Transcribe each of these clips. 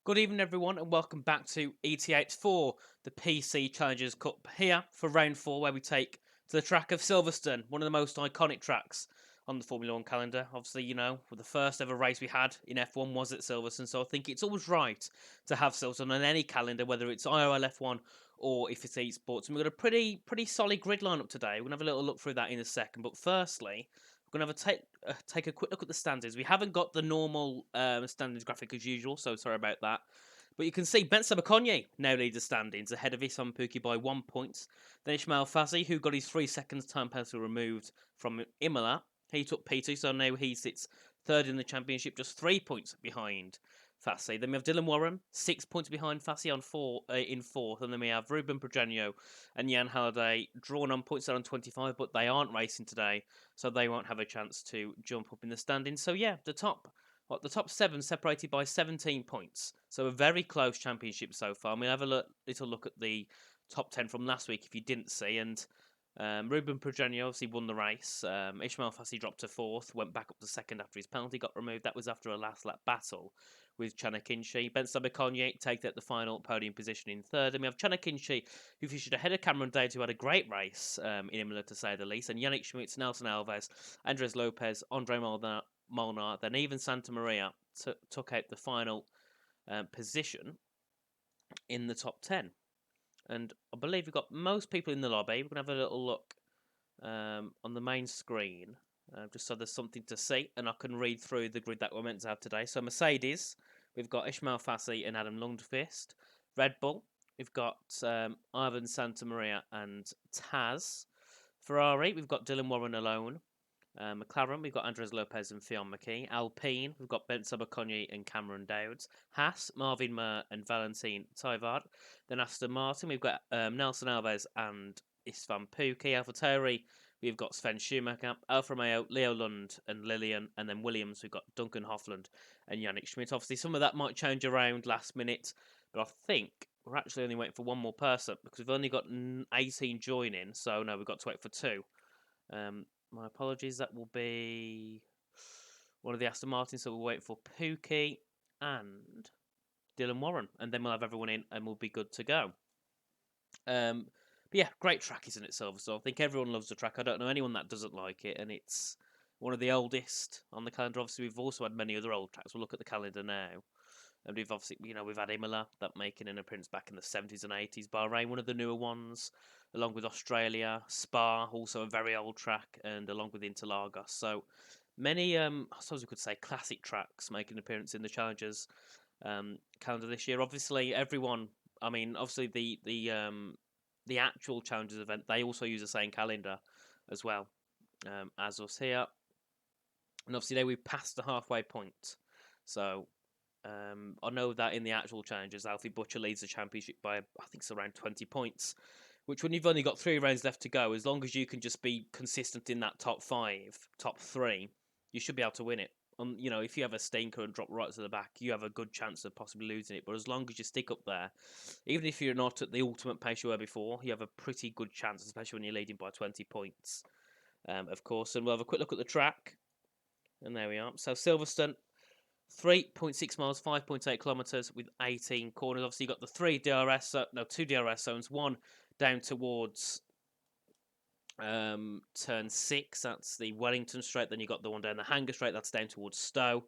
Good evening, everyone, and welcome back to ET8 for the PC Challengers Cup here for round 4, where we take to the track of Silverstone, one of the most iconic tracks on the Formula 1 calendar. Obviously, the first ever race we had in F1 was at Silverstone, so I think it's always right to have Silverstone on any calendar, whether it's IRL F1 or if it's esports. And we've got a pretty solid grid lineup today. We're going to have a little look through that in a second, but firstly, we're going to have take a quick look at the standings. We haven't got the normal standings graphic as usual, so sorry about that. But you can see Ben Sabakonyi now leads the standings ahead of Isam Puki by 1 point. Then Ismail Fazi, who got his 3 seconds time penalty removed from Imola, he took P2, so now he sits third in the championship, just 3 points behind Fassi. Then we have Dylan Warren, 6 points behind Fassi on in fourth. And then we have Ruben Progenio and Jan Halliday drawn on points there on 25, but they aren't racing today, so they won't have a chance to jump up in the standings. So yeah, the top 7 separated by 17 points. So a very close championship so far. We'll have a little look at the top 10 from last week if you didn't see. And Ruben Progenio obviously won the race. Ismail Fassi dropped to fourth, went back up to second after his penalty got removed. That was after a last lap battle with Chanakinchi. Ben Sabakonyi takes out the final podium position in third. And we have Chanakinchi, who finished ahead of Cameron Dade, who had a great race in Imola to say the least. And Yannick Schmitz, Nelson Alves, Andres Lopez, Andre Molnar, then even Santa Maria took out the final position in the top 10. And I believe we've got most people in the lobby. We're going to have a little look on the main screen, just so there's something to see, and I can read through the grid that we're meant to have today. So Mercedes, we've got Ishmael Fassi and Adam Lundqvist. Red Bull, we've got Ivan Santa Maria and Taz. Ferrari, we've got Dylan Warren alone. McLaren, we've got Andres Lopez and Fionn McKee. Alpine, we've got Ben Sabakonyi and Cameron Dowds. Haas, Marvin Mer and Valentin Tivard. Then Aston Martin, we've got Nelson Alves and Istvan Pukki. AlphaTauri, we've got Sven Schumacher. Alfa Romeo, Leo Lund and Lillian. And then Williams, we've got Duncan Hoffland and Yannick Schmidt. Obviously, some of that might change around last minute, but I think we're actually only waiting for one more person because we've only got 18 joining. So, no, we've got to wait for 2. My apologies. That will be one of the Aston Martins. So we'll wait for Pookie and Dylan Warren, and then we'll have everyone in, and we'll be good to go. But yeah, great track, isn't it, Silverstone? I think everyone loves the track. I don't know anyone that doesn't like it, and it's one of the oldest on the calendar. Obviously, we've also had many other old tracks. We'll look at the calendar now. And we've obviously, we've had Imola, that making an appearance back in the 70s and 80s. Bahrain, one of the newer ones, along with Australia. Spa, also a very old track, and along with Interlagos. So many, I suppose we could say, classic tracks making an appearance in the Challengers calendar this year. Obviously, obviously the actual Challengers event, they also use the same calendar as well as us here. And obviously, we've passed the halfway point. So I know that in the actual challenges, Alfie Butcher leads the championship by, I think it's around 20 points, which when you've only got 3 rounds left to go, as long as you can just be consistent in that top 3, you should be able to win it. If you have a stinker and drop right to the back, you have a good chance of possibly losing it. But as long as you stick up there, even if you're not at the ultimate pace you were before, you have a pretty good chance, especially when you're leading by 20 points, of course. And we'll have a quick look at the track. And there we are. So Silverstone, 3.6 miles, 5.8 kilometres with 18 corners. Obviously, you've got the 2 DRS zones, one down towards turn 6. That's the Wellington straight. Then you've got the one down the Hanger straight. That's down towards Stowe.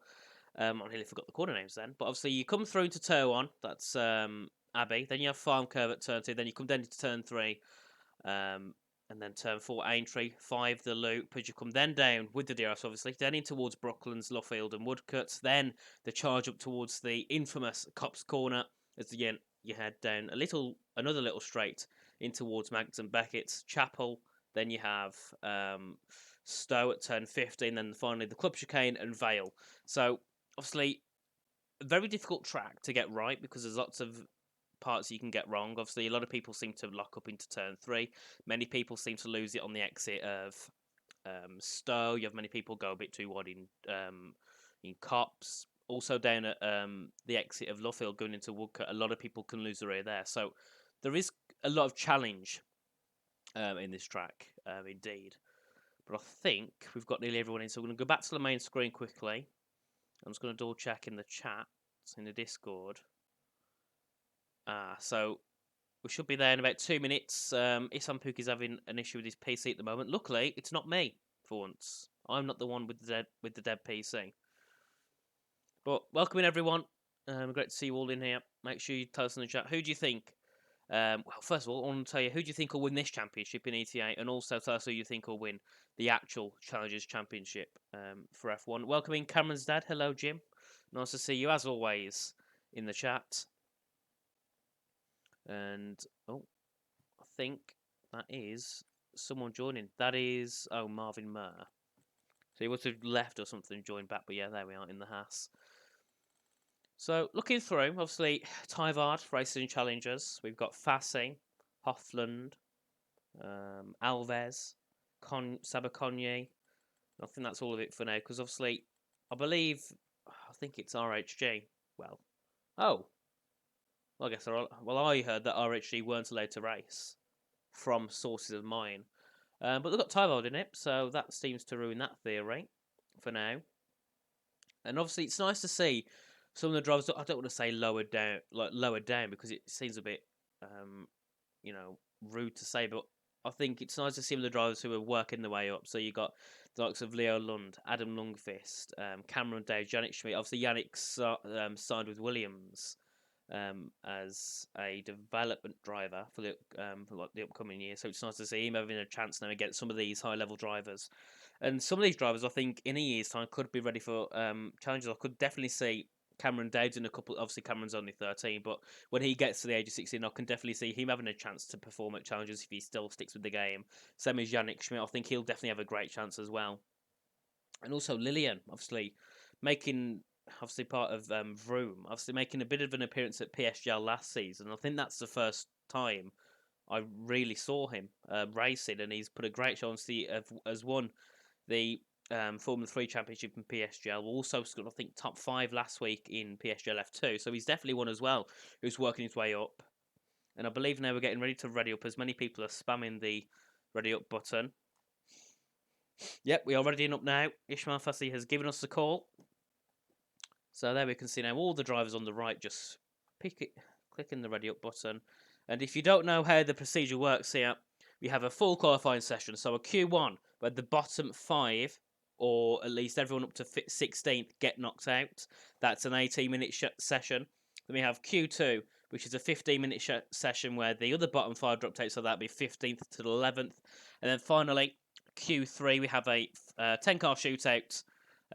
I nearly forgot the corner names then. But obviously, you come through into turn 1. That's Abbey. Then you have Farm Curve at turn 2. Then you come down to turn 3. And then turn 4, Aintree, 5, the loop, as you come then down with the DRS, obviously, then in towards Brooklands, Luffield and Woodcuts, then the charge up towards the infamous Cops Corner, as again you head down another little straight in towards Magds and Beckett's Chapel, then you have Stowe at turn 15, then finally the Club Chicane and Vale. So, obviously, a very difficult track to get right because there's lots of parts you can get wrong. Obviously, a lot of people seem to lock up into turn 3. Many people seem to lose it on the exit of Stowe. You have many people go a bit too wide in Cops. Also down at the exit of Luffield going into Woodcut, a lot of people can lose the rear there. So there is a lot of challenge in this track, indeed. But I think we've got nearly everyone in. So we're going to go back to the main screen quickly. I'm just going to double check in the chat, in the Discord. So we should be there in about 2 minutes. Isan Pook is having an issue with his PC at the moment. Luckily, it's not me for once. I'm not the one with the dead PC. But welcome in everyone. Great to see you all in here. Make sure you tell us in the chat who do you think. Well, first of all, I want to tell you who do you think will win this championship in ET8, and also tell us who you think will win the actual Challengers Championship for F1. Welcome in Cameron's dad. Hello, Jim. Nice to see you as always in the chat. And oh, I think that is someone joining. That is Marvin Murr. So he must have left or something, joined back. But yeah, there we are in the Haas. So looking through, obviously Tyvard Racing Challengers. We've got Fassi, Hoffland, Alves, Sabaconyi. I think that's all of it for now, because obviously I think it's RHG. Well, I guess I heard that RHG weren't allowed to race from sources of mine. But they've got Tyvard in it, so that seems to ruin that theory for now. And obviously, it's nice to see some of the drivers. I don't want to say lowered down, because it seems a bit, rude to say. But I think it's nice to see some of the drivers who are working their way up. So you got the likes of Leo Lund, Adam Lundqvist, Cameron Day, Yannick Schmidt. Obviously, Yannick signed with Williams as a development driver for the upcoming year. So it's nice to see him having a chance now against some of these high level drivers. And some of these drivers, I think, in a year's time could be ready for challenges. I could definitely see Cameron Dowd in a couple. Obviously, Cameron's only 13, but when he gets to the age of 16, I can definitely see him having a chance to perform at challenges if he still sticks with the game. Same as Yannick Schmidt, I think he'll definitely have a great chance as well. And also Lillian, obviously, making part of Vroom, obviously making a bit of an appearance at PSGL last season. I think that's the first time I really saw him racing, and he's put a great show on. Has won the Formula 3 Championship in PSGL. Also scored, I think, top 5 last week in PSGL F2. So he's definitely one as well who's working his way up. And I believe now we're getting ready to ready up, as many people are spamming the ready up button. Yep, we are readying up now. Ishmael Fassi has given us the call. So there we can see now all the drivers on the right just clicking the ready up button. And if you don't know how the procedure works here, we have a full qualifying session. So a Q1 where the bottom 5, or at least everyone up to 16th, get knocked out. That's an 18-minute session. Then we have Q2, which is a 15-minute session where the other bottom 5 drop out. So that'd be 15th to the 11th. And then finally, Q3, we have a 10-car shootout,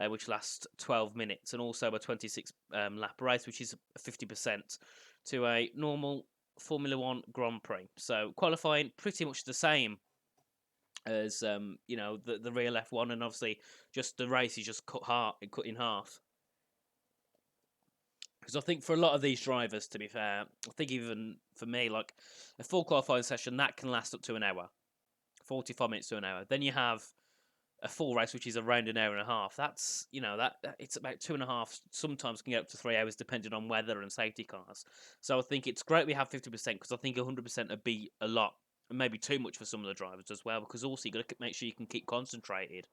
which lasts 12 minutes, and also a 26 lap race, which is 50% to a normal Formula 1 Grand Prix. So qualifying pretty much the same as the real F1, and obviously just the race is just cut in half. Because I think for a lot of these drivers, to be fair, I think even for me, like a full qualifying session that can last up to an hour, 45 minutes to an hour. Then you have a full race, which is around an hour and a half. That's that it's about 2.5. Sometimes can get up to 3 hours, depending on weather and safety cars. So I think it's great we have 50%, because I think 100% would be a lot, and maybe too much for some of the drivers as well. Because also you got to make sure you can keep concentrated,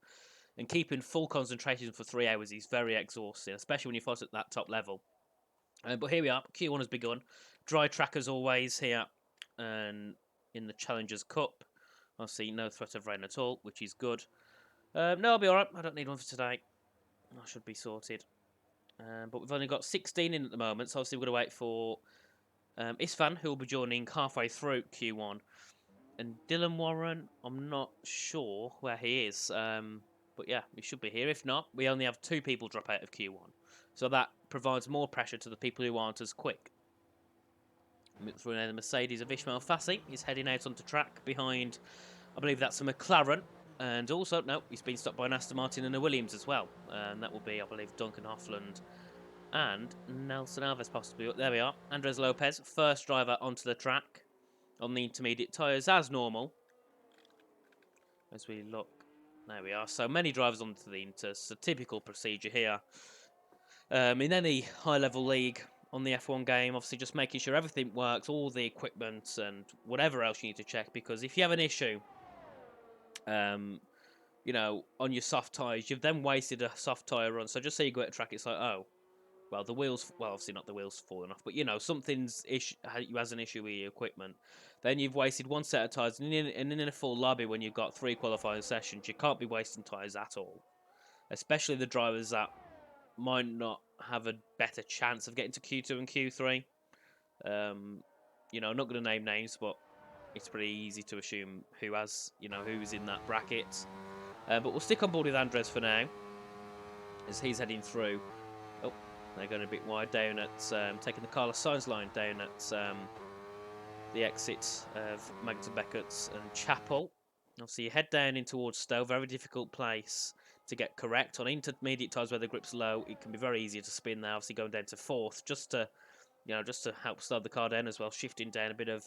and keeping full concentration for 3 hours is very exhausting, especially when you fight at that top level. But here we are. Q1 has begun. Dry track as always here, and in the Challengers Cup, I see no threat of rain at all, which is good. No, I'll be alright. I don't need one for today. I should be sorted. But we've only got 16 in at the moment, so obviously we're going to wait for Isfan, who will be joining halfway through Q1. And Dylan Warren, I'm not sure where he is. But yeah, he should be here. If not, we only have 2 people drop out of Q1. So that provides more pressure to the people who aren't as quick. Through the Mercedes of Ishmael Fassi. He's heading out onto track behind, I believe that's a McLaren. And also, no, he's been stopped by an Aston Martin and a Williams as well. And that will be, I believe, Duncan Hoffland and Nelson Alves possibly. There we are. Andres Lopez, first driver onto the track on the intermediate tyres as normal. As we look, there we are. So many drivers onto the Inters. A typical procedure here. In any high-level league on the F1 game, obviously just making sure everything works, all the equipment and whatever else you need to check. Because if you have an issue, on your soft tyres, you've then wasted a soft tyre run. So just say you go at a track, it's like, oh, well, the wheels, well, obviously not the wheels falling off, but you know, something's has an issue with your equipment, then you've wasted one set of tyres, and in a full lobby when you've got 3 qualifying sessions, you can't be wasting tyres at all. Especially the drivers that might not have a better chance of getting to Q2 and Q3. You know, I'm not going to name names, but it's pretty easy to assume who's in that bracket. But we'll stick on board with Andres for now, as he's heading through. Oh, they're going a bit wide down at taking the Carlos Sainz line down at the exit of Magda Beckett's and Chapel. Obviously, you head down in towards Stowe, very difficult place to get correct. On intermediate tyres where the grip's low, it can be very easy to spin there. Obviously, going down to 4th, just to help slow the car down as well, shifting down a bit of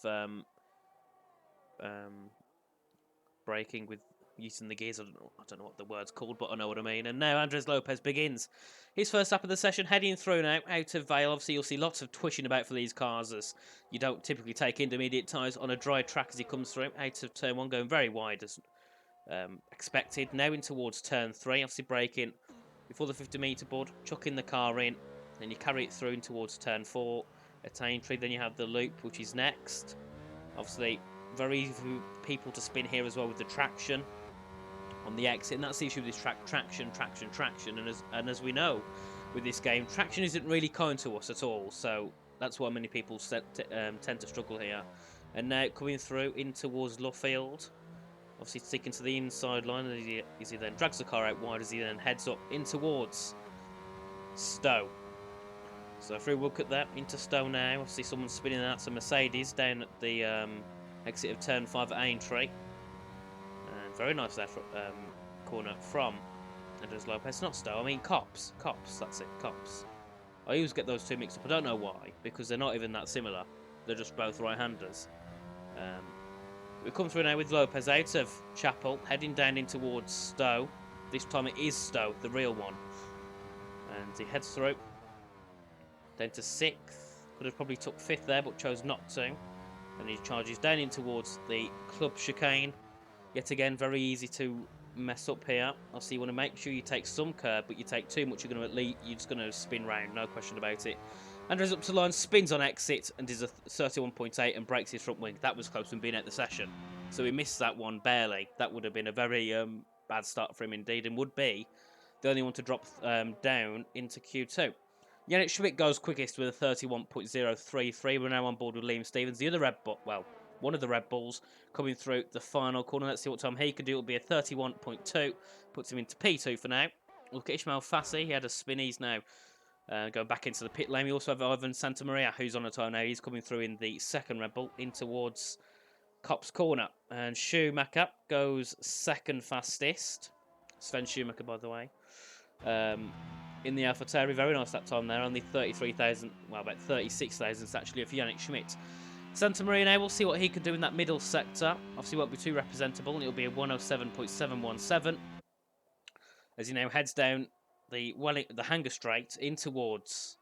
braking with using the gears. I don't know what the word's called, but I know what I mean. And now Andres Lopez begins his first lap of the session, heading through now out of Vale. Obviously, you'll see lots of twitching about for these cars, as you don't typically take intermediate tyres on a dry track as he comes through out of turn 1, going very wide as expected. Now in towards turn 3, obviously braking before the 50-metre board, chucking the car in, then you carry it through in towards turn 4 at Aintree. Then you have the loop, which is next. Obviously, very easy for people to spin here as well with the traction on the exit, and that's the issue with this traction. And as we know with this game, traction isn't really kind to us at all, so that's why many people tend to struggle here. And now coming through in towards Luffield, obviously sticking to the inside line as he then drags the car out wide, as he then heads up in towards Stowe. So if we look at that into Stowe now, obviously someone's spinning out some Mercedes down at the exit of turn 5 at Aintree. And very nice there corner from Andres Lopez. Not Stowe, I mean Cops, that's it, Cops. I always get those two mixed up, I don't know why, because they're not even that similar. They're just both right-handers. We come through now with Lopez out of Chapel, heading down in towards Stowe. This time it is Stowe, the real one. And he heads through. Down to 6th. Could have probably took 5th there, but chose not to. And he charges down in towards the club chicane. Yet again, very easy to mess up here. Obviously, you want to make sure you take some curb, but you take too much, you're just going to spin round, no question about it. Andres up to line, spins on exit, and does a 31.8 and breaks his front wing. That was close from being out the session. So he missed that one barely. That would have been a very bad start for him indeed, and would be the only one to drop down into Q2. Yannick Schmidt goes quickest with a 31.033. We're now on board with Liam Stevens, the other Red Bull, well, one of the Red Bulls, coming through the final corner. Let's see what Tom he can do. It'll be a 31.2. Puts him into P2 for now. Look at Ishmael Fassi. He had a spin. He's now going back into the pit lane. We also have Ivan Santamaria, who's on a time now. He's coming through in the second Red Bull in towards Cop's corner. And Schumacher goes second fastest. Sven Schumacher, by the way. In the AlphaTauri, very nice that time there. Only 33,000, well, about 36,000 actually for Yannick Schmidt. Santa Maria now, we'll see what he can do in that middle sector. Obviously won't be too representable, and it'll be a 107.717 as he now heads down the Hanger Straight in towards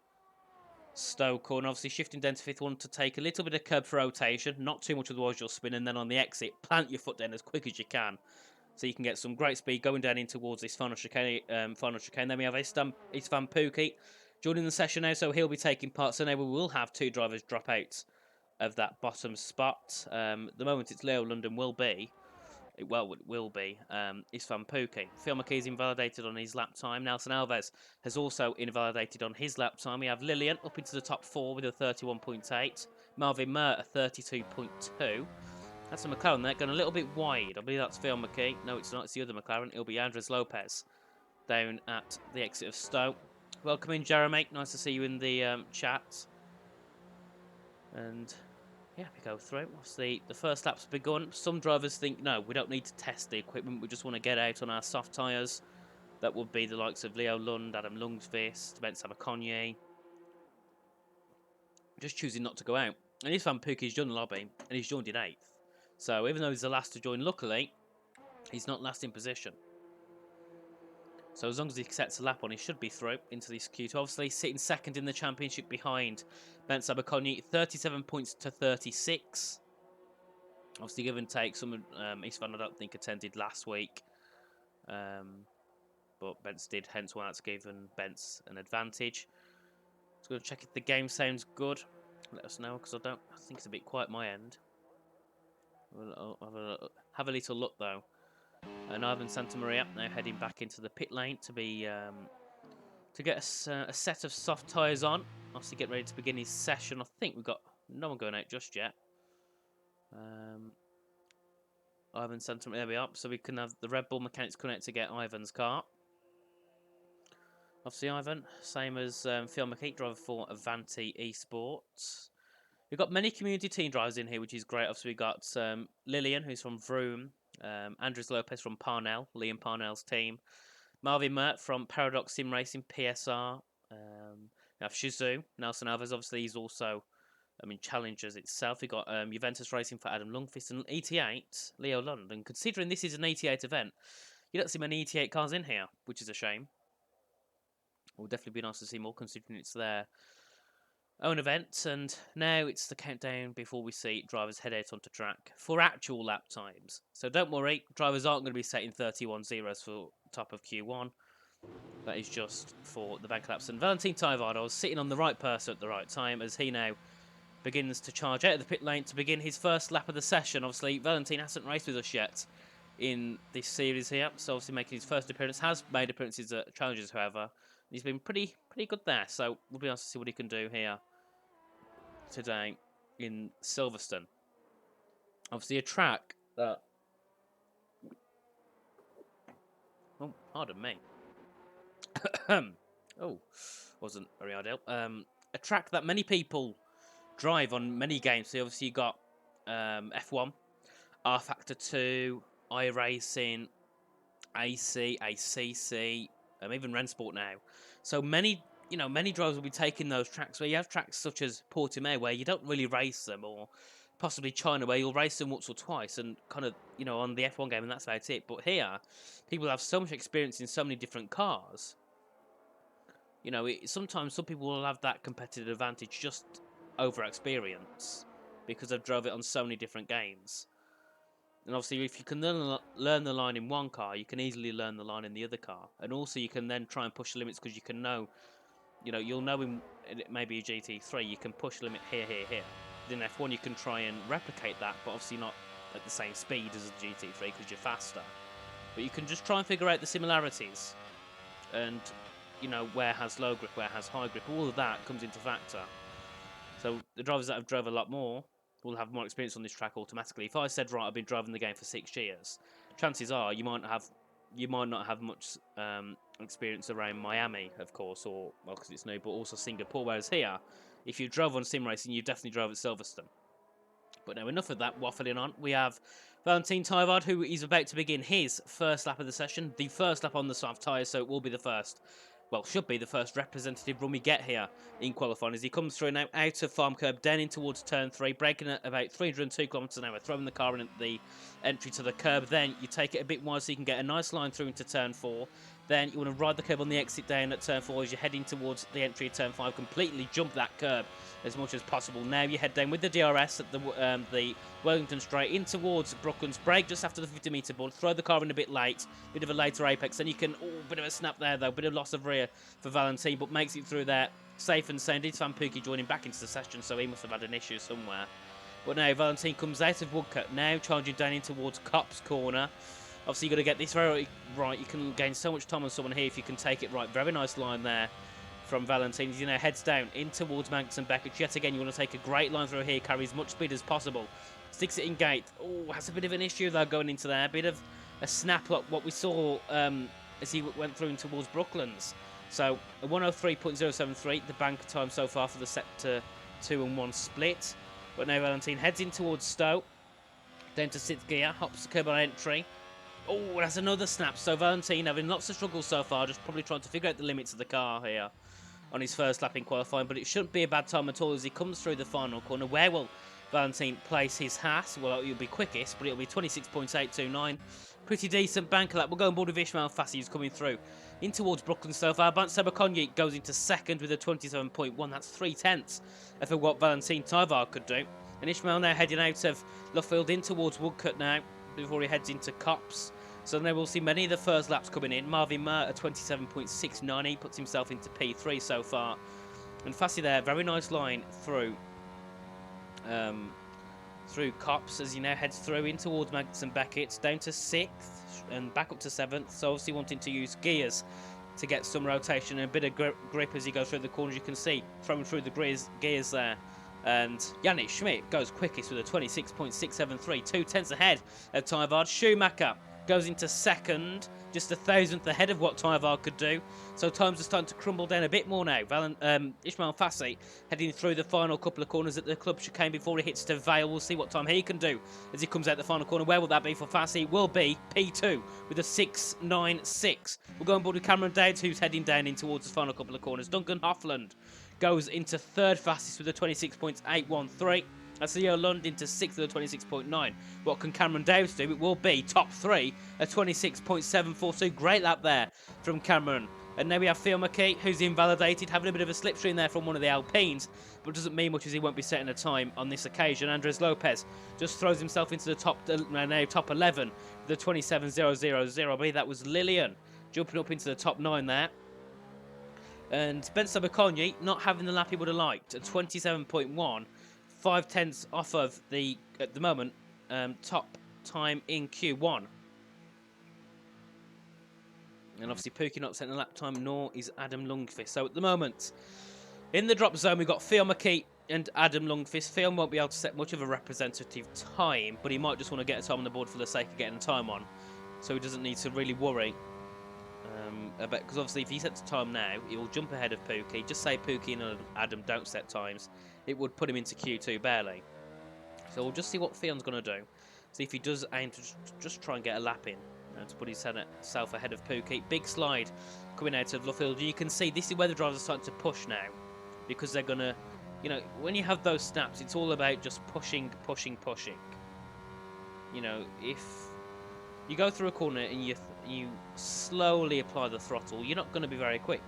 Stowe corner. Obviously shifting down to 5th one to take a little bit of curb for rotation, not too much otherwise you'll spin, and then on the exit, plant your foot down as quick as you can, so you can get some great speed going down in towards this final chicane. Then we have Istvan Pukki joining the session now, so he'll be taking part. So now we will have 2 drivers drop out of that bottom spot. The moment it's Leo London will be Istvan Pukki. Phil McKee's invalidated on his lap time. Nelson Alves has also invalidated on his lap time. We have Lillian up into the top 4 with a 31.8. Marvin Murr a 32.2. That's a McLaren there, going a little bit wide. I believe that's Phil McKee. No, it's not. It's the other McLaren. It'll be Andres Lopez down at the exit of Stowe. Welcome in, Jeremy. Nice to see you in the chat. And yeah, we go through. Obviously, the first lap's begun. Some drivers think, no, we don't need to test the equipment. We just want to get out on our soft tyres. That would be the likes of Leo Lund, Adam Lundqvist, Ben Sabakonyi. Just choosing not to go out. And Istvan Pukki's done lobby, and he's joined in 8th. So even though he's the last to join, luckily, he's not last in position. So as long as he sets a lap on, he should be through into this Q2. Obviously, sitting second in the championship behind Ben Sabakonyi, 37 points to 36. Obviously, give and take. Some Istvan I don't think attended last week. But Bence did, hence why that's given Bence an advantage. Just going to check if the game sounds good. Let us know, because I think it's a bit quiet at my end. Have a little look though. And Ivan Santamaria now heading back into the pit lane to be to get a set of soft tyres on. Obviously, get ready to begin his session. I think we've got no one going out just yet. Ivan Santamaria, there we are. So we can have the Red Bull mechanics coming out to get Ivan's car. Obviously, Ivan, same as Phil McKeith, driver for Avanti Esports. We've got many community team drivers in here, which is great. Obviously, we've got Lillian, who's from Vroom, Andres Lopez from Parnell, Liam Parnell's team, Marvin Mert from Paradox Sim Racing, PSR. We have Shizu, Nelson Alves, obviously, he's also Challengers itself. We've got Juventus Racing for Adam Lundqvist and ET8, Leo Lund. And considering this is an ET8 event, you don't see many ET8 cars in here, which is a shame. It will definitely be nice to see more, considering it's their own event. And now it's the countdown before we see drivers head out onto track for actual lap times. So don't worry, drivers aren't going to be setting 31.0s for top of Q1. That is just for the bank laps. And Valentin Taivardo was sitting on the right person at the right time as he now begins to charge out of the pit lane to begin his first lap of the session. Obviously, Valentin hasn't raced with us yet in this series here, so obviously making his first appearance. Has made appearances at Challengers, however. He's been pretty good there, so we'll be able to see what he can do here today in Silverstone. Obviously, a track that... Oh, pardon me. Oh, wasn't very ideal. A track that many people drive on many games. So obviously you got F1, R Factor 2, iRacing, AC, ACC, even Rennsport now. So many drivers will be taking those tracks where you have tracks such as Portimao where you don't really race them, or possibly China where you'll race them once or twice and kind of, on the F1 game, and that's about it. But here, people have so much experience in so many different cars. Sometimes some people will have that competitive advantage just over experience because they've drove it on so many different games. And obviously, if you can learn the line in one car, you can easily learn the line in the other car. And also, you can then try and push the limits because you can know, you'll know in maybe a GT3, you can push the limit here, here, here. In F1, you can try and replicate that, but obviously not at the same speed as a GT3 because you're faster. But you can just try and figure out the similarities. And, where has low grip, where has high grip, all of that comes into factor. So the drivers that have drove a lot more will have more experience on this track automatically. If I said, right, I've been driving the game for 6 years, chances are you might not have much experience around Miami, of course, or because it's new, but also Singapore. Whereas here, if you drove on sim racing, you definitely drove at Silverstone. But now, enough of that waffling on. We have Valentin Taivardo, who is about to begin his first lap of the session, the first lap on the soft tyres, so it will be the first. Well, should be the first representative run we get here in qualifying as he comes through now out of farm curb, down in towards turn 3, braking at about 302 kilometres an hour, throwing the car in at the entry to the curb. Then you take it a bit wide so you can get a nice line through into turn 4. Then you want to ride the curb on the exit down at turn 4 as you're heading towards the entry of turn 5. Completely jump that curb as much as possible. Now you head down with the DRS at the Wellington straight in towards Brooklands. Brake just after the 50-metre board. Throw the car in a bit late. Bit of a later apex. Then you can... Oh, bit of a snap there, though. Bit of loss of rear for Valentin, but makes it through there safe and sound. It's Van Pookie joining back into the session, so he must have had an issue somewhere. But now Valentin comes out of Woodcut, now charging down in towards Copse Corner. Obviously, you've got to get this very right. You can gain so much time on someone here if you can take it right. Very nice line there from Valentin. He heads down in towards Manx and Beckett. Yet again, you want to take a great line through here, carry as much speed as possible. Sticks it in gate. Oh, has a bit of an issue, though, going into there. A bit of a snap like what we saw as he went through towards Brooklands. So, a 103.073, the bank time so far for the sector 2 and 1 split. But now Valentin heads in towards Stowe. Down to 6th gear, hops the curb on entry. Oh, that's another snap. So Valentin having lots of struggles so far, just probably trying to figure out the limits of the car here on his first lap in qualifying. But it shouldn't be a bad time at all as he comes through the final corner. Where will Valentin place his hat? Well, it'll be quickest, but it'll be 26.829. Pretty decent banker lap. We'll go on board with Ishmael Fassi, who's coming through in towards Brooklyn so far. Sebakonyi goes into second with a 27.1. That's 3/10 of what Valentin Taivardo could do. And Ishmael now heading out of Luffield in towards Woodcut now before he heads into Copse. So now we'll see many of the first laps coming in. Marvin Mert at 27.690 puts himself into P3 so far. And Fassi there, very nice line through through Cops as he now heads through in towards Magnussen Beckett, down to 6th and back up to 7th. So obviously wanting to use gears to get some rotation and a bit of grip as he goes through the corners. You can see throwing through the gears there. And Yannick Schmidt goes quickest with a 26.673, 2/10 ahead of Tyvard. Schumacher goes into 2nd, just a 1,000th ahead of what Tyvard could do. So times are starting to crumble down a bit more now. Ismail Fassi heading through the final couple of corners at the club chicane before he hits to Vale. We'll see what time he can do as he comes out the final corner. Where will that be for Fassi? Will be P2 with a 6.96. We'll go on board with Cameron Dowds, who's heading down in towards the final couple of corners. Duncan Hoffland goes into 3rd fastest with a 26.813. That's Leo Lund into 6th with a 26.9. What can Cameron Dowds do? It will be top 3, a 26.742. Great lap there from Cameron. And now we have Phil McKee, who's invalidated, having a bit of a slipstream there from one of the Alpines, but doesn't mean much as he won't be setting a time on this occasion. Andres Lopez just throws himself into the top 11 with a 27.000. I believe that was Lillian jumping up into the top 9 there. And Spencer Bacogni not having the lap he would have liked at 27.1, 5/10 off of the, at the moment, top time in Q1. And obviously Pookie not setting a lap time, nor is Adam Lundqvist. So at the moment, in the drop zone, we've got Theo McKee and Adam Lundqvist. Theo won't be able to set much of a representative time, but he might just want to get a time on the board for the sake of getting a time on. So he doesn't need to really worry. Because obviously if he sets a time now, he will jump ahead of Pookie. Just say Pookie and Adam don't set times. It would put him into Q2 barely. So we'll just see what Theon's going to do. See if he does aim to just try and get a lap in. To put himself ahead of Pookie. Big slide coming out of Luffield. You can see this is where the drivers are starting to push now. Because they're going to, you know, when you have those snaps, it's all about just pushing. You know, if you go through a corner and you slowly apply the throttle, you're not going to be very quick.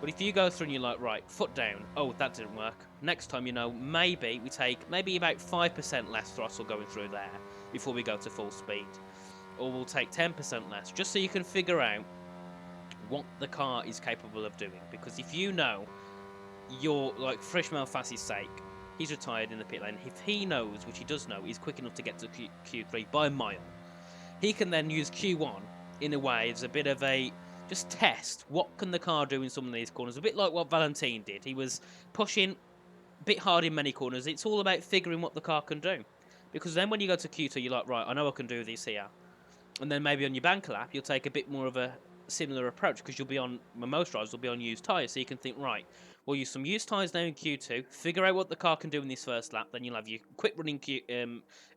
But if you go through and you're like, right, foot down, oh, that didn't work. Next time, you know, maybe we take about 5% less throttle going through there before we go to full speed. Or we'll take 10% less, just so you can figure out what the car is capable of doing. Because if you know, you're, like, for Ishmael Fassi's sake, he's retired in the pit lane. If he knows, which he does know, he's quick enough to get to Q3 by a mile, he can then use Q1 in a way as a bit of a just test. What can the car do in some of these corners? A bit like what Valentin did. He was pushing a bit hard in many corners. It's all about figuring what the car can do. Because then when you go to Q2, you're like, right, I know I can do this here. And then maybe on your banker lap, you'll take a bit more of a similar approach because you'll be on, most drivers will be on used tyres. So you can think, right, we'll use some used tyres now in Q2, figure out what the car can do in this first lap. Then you'll have your quick running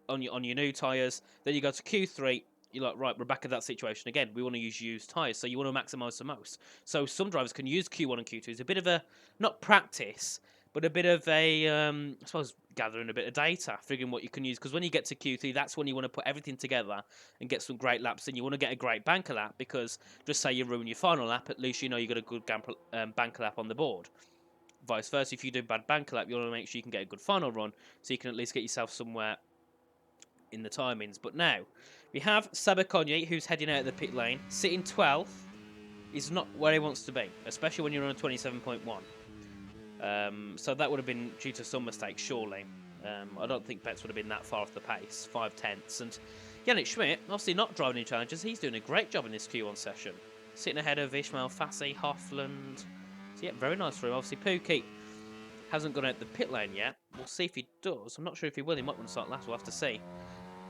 on your new tyres. Then you go to Q3. You're like, right, we're back at that situation again. We want to use used tyres, so you want to maximise the most. So some drivers can use Q1 and Q2. It's a bit of a, not practice, but a bit of a, I suppose, gathering a bit of data, figuring what you can use. Because when you get to Q3, that's when you want to put everything together and get some great laps in. You want to get a great banker lap because just say you ruin your final lap, at least you know you got a good banker lap on the board. Vice versa, if you do a bad banker lap, you want to make sure you can get a good final run so you can at least get yourself somewhere in the timings. But now, we have Sabacogni, who's heading out of the pit lane, sitting 12th. Is not where he wants to be, especially when you're on a 27.1. So that would have been due to some mistake, surely. I don't think Betts would have been that far off the pace, 5/10. And Yannick Schmidt, obviously not driving any challenges, he's doing a great job in this Q1 session. Sitting ahead of Ishmael Fassi, Hoffland. So yeah, very nice for him. Obviously Pookie hasn't gone out the pit lane yet. We'll see if he does. I'm not sure if he will. He might want to start last. We'll have to see.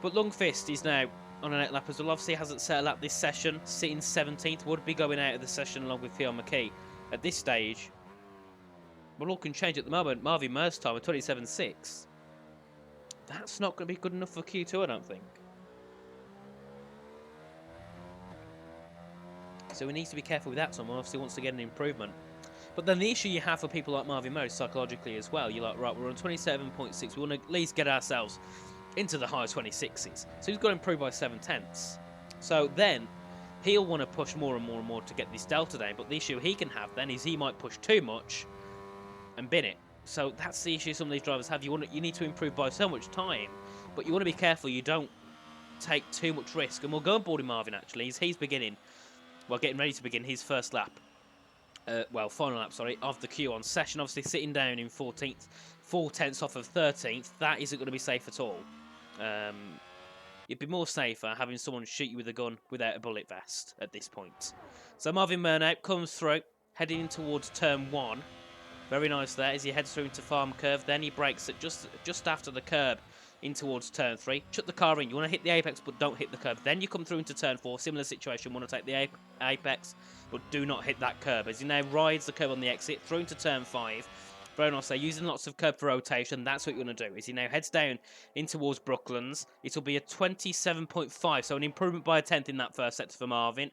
But Lundqvist is now on an 8 lap as well. Obviously hasn't set a lap this session. Sitting 17th. Would be going out of the session along with Theo McKee. At this stage, well, all can change at the moment. Marvin Mer's time at 27.6. That's not going to be good enough for Q2, I don't think. So he needs to be careful with that. Someone obviously wants to get an improvement. But then the issue you have for people like Marvin Mer is psychologically as well. You're like, right, we're on 27.6. We want to at least get ourselves into the higher 26s. So he's got to improve by 7/10. So then he'll want to push more and more and more to get this delta down. But the issue he can have then is he might push too much and bin it. So that's the issue some of these drivers have. You need to improve by so much time, but you want to be careful you don't take too much risk. And we'll go on board with Marvin actually. He's getting ready to begin his first lap final lap, sorry, of the Q1 session. Obviously, sitting down in 14th, 4/10 off of 13th, that isn't going to be safe at all. You'd be more safer having someone shoot you with a gun without a bullet vest at this point. So Marvin Murnau comes through, heading towards turn 1. Very nice there as he heads through into farm curve. Then he brakes at just after the curb in towards turn 3. Shut the car in. You want to hit the apex, but don't hit the curb. Then you come through into turn 4. Similar situation. Want to take the apex, but do not hit that curb. As he now rides the curb on the exit through into turn 5. Very nice there. Using lots of curb for rotation. That's what you want to do. As he now heads down in towards Brooklands. It'll be a 27.5. So an improvement by a 10th in that first sector for Marvin.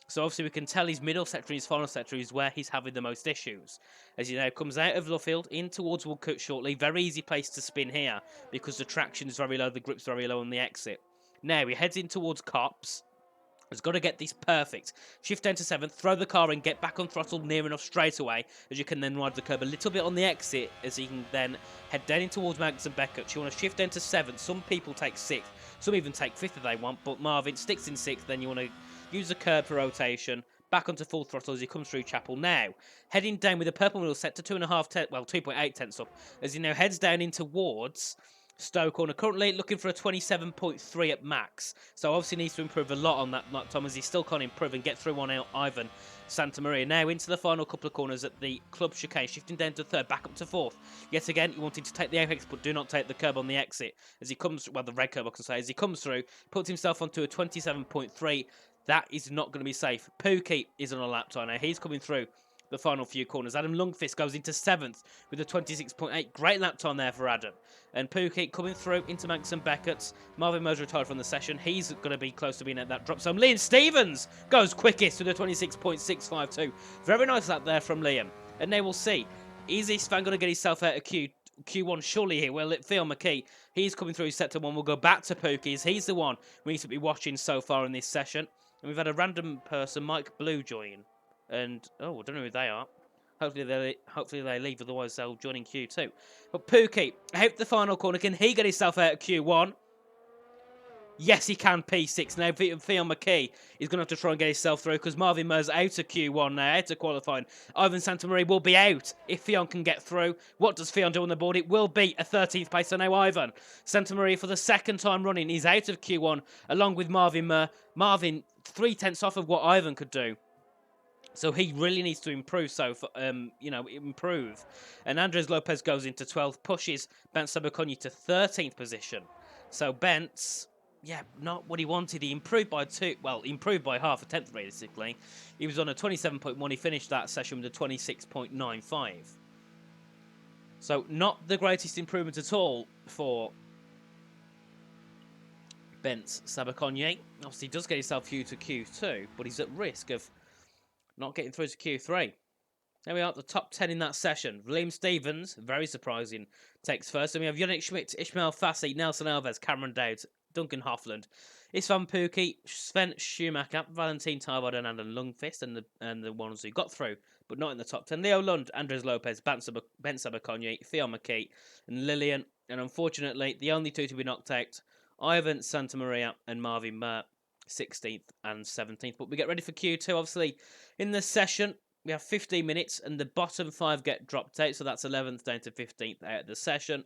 So obviously we can tell his middle sector and his final sector is where he's having the most issues. As he now comes out of Luffield in towards Woodcut shortly. Very easy place to spin here because the traction is very low, the grip's very low on the exit. Now he heads in towards Cops. Has got to get this perfect. Shift down to 7th, throw the car in, get back on throttle near enough straight away, as you can then ride the curb a little bit on the exit, as he can then head down in towards Magnus and Beckett. You want to shift down to 7th. Some people take 6th, some even take 5th if they want, but Marvin sticks in 6th. Then you want to use the curb for rotation, back onto full throttle as he comes through Chapel. Now, heading down with a purple middle set to 2.8 tenths up, as he now heads down in towards Stowe corner. Currently looking for a 27.3 at max. So obviously needs to improve a lot on that time, as he still can't improve and get through on Ivan Santa Maria. Now into the final couple of corners at the club chicane. Shifting down to 3rd, back up to 4th. Yet again, you wanted to take the apex, but do not take the curb on the exit. As he comes, well, the red curb I can say, as he comes through, puts himself onto a 27.3. That is not going to be safe. Pookie is on a lap time now. He's coming through the final few corners. Adam Lundqvist goes into 7th with a 26.8. Great lap time there for Adam. And Pookie coming through into Max and Beckett's. Marvin Moser retired from the session. He's going to be close to being at that drop zone. Liam Stevens goes quickest with a 26.652. Very nice lap there from Liam. And now we'll see. Is this fan going to get himself out of Q1 surely here? Well, Phil McKee, he's coming through sector 1. We'll go back to Pookie's. He's the one we need to be watching so far in this session. And we've had a random person, Mike Blue, join. And, oh, I don't know who they are. Hopefully they leave, otherwise they'll join in Q2. But Pookie, out the final corner. Can he get himself out of Q1? Yes, he can, P6. Now, Theon McKee is going to have to try and get himself through, because Marvin Murr's out of Q1 now, out of qualifying. Ivan Santamaria will be out if Theon can get through. What does Theon do on the board? It will be a 13th place. So now Ivan Santamaria, for the second time running, is out of Q1, along with Marvin Murr. Marvin, 3/10 off of what Ivan could do. So he really needs to improve, improve. And Andres Lopez goes into 12th, pushes Bent Sabakonyi to 13th position. So Bent's, not what he wanted. He improved by improved by half a tenth, realistically. He was on a 27.1. He finished that session with a 26.95. So not the greatest improvement at all for Bent Sabakonyi. Obviously, he does get himself through to Q2, but he's at risk of not getting through to Q3. There we are, the top 10 in that session. Liam Stevens, very surprising, takes first. Then we have Yannick Schmidt, Ishmael Fassi, Nelson Alves, Cameron Dowd, Duncan Hoffland, Isvan Pookie, Sven Schumacher, Valentin Tarbard, and Adam Lundqvist, and the ones who got through, but not in the top 10. Leo Lund, Andres Lopez, Ben Sabakonyi, Theo McKee, and Lillian. And unfortunately, the only two to be knocked out, Ivan Santamaria and Marvin Murr, 16th and 17th. But we get ready for Q2. Obviously, in this session, we have 15 minutes, and the bottom 5 get dropped out. So that's 11th down to 15th out of the session.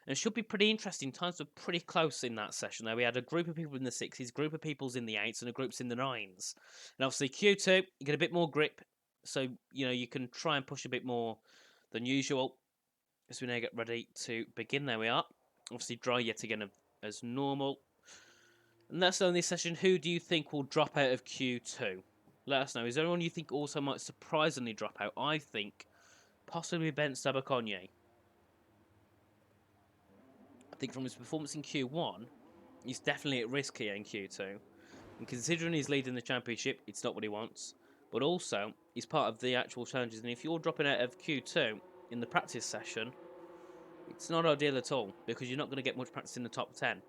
And it should be pretty interesting. Times were pretty close in that session. There we had a group of people in the 6s, group of people's in the 8s, and a group's in the 9s. And obviously Q2, you get a bit more grip. So, you can try and push a bit more than usual. As we now get ready to begin. There we are. Obviously dry yet again as normal. And that's on this session. Who do you think will drop out of Q2? Let us know. Is there anyone you think also might surprisingly drop out? I think possibly Bent Sabakonyi. I think from his performance in Q1, he's definitely at risk here in Q2. And considering he's leading the championship, it's not what he wants. But also, he's part of the actual challenges. And if you're dropping out of Q2 in the practice session, it's not ideal at all, because you're not going to get much practice in the top 10.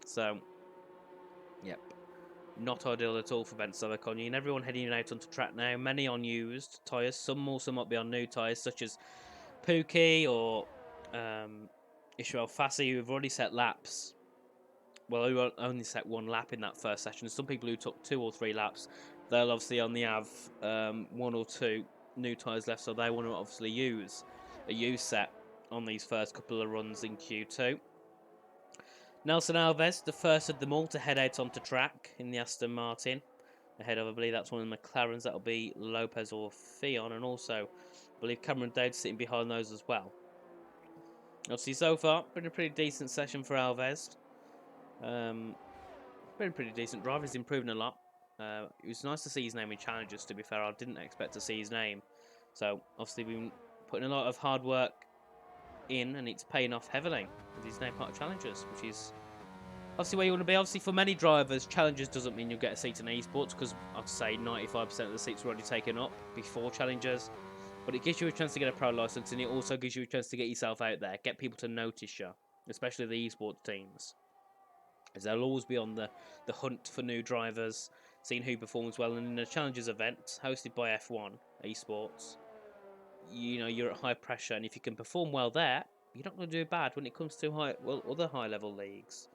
So, yep. Not ideal at all for Bent Sabakonyi. And everyone heading out onto track now. Many on used tyres. Some also might be on new tyres, such as Pookie or Ishmael Fassi, who have already set laps. Well, who only set 1 lap in that first session. Some people who took 2 or 3 laps they'll obviously only have one or two new tyres left, so they want to obviously use a used set on these first couple of runs in Q2. Nelson Alves, the first of them all to head out onto track in the Aston Martin. Ahead of, I believe that's one of the McLarens, that'll be Lopez or Fionn, and also I believe Cameron Dowd sitting behind those as well. Obviously, so far, been a pretty decent session for Alves. Been a pretty decent driver, he's improving a lot. It was nice to see his name in challenges, to be fair. I didn't expect to see his name. So, obviously, we've been putting a lot of hard work in, and it's paying off heavily with his name part of challenges, which is obviously where you want to be. Obviously, for many drivers, challenges doesn't mean you'll get a seat in esports, because I'd say 95% of the seats were already taken up before challenges. But it gives you a chance to get a pro license, and it also gives you a chance to get yourself out there, get people to notice you, especially the esports teams, as they'll always be on the hunt for new drivers, seeing who performs well. And in a challenges event hosted by F1 esports, you know, you're at high pressure, and if you can perform well there, you're not going to do bad when it comes to other high level leagues.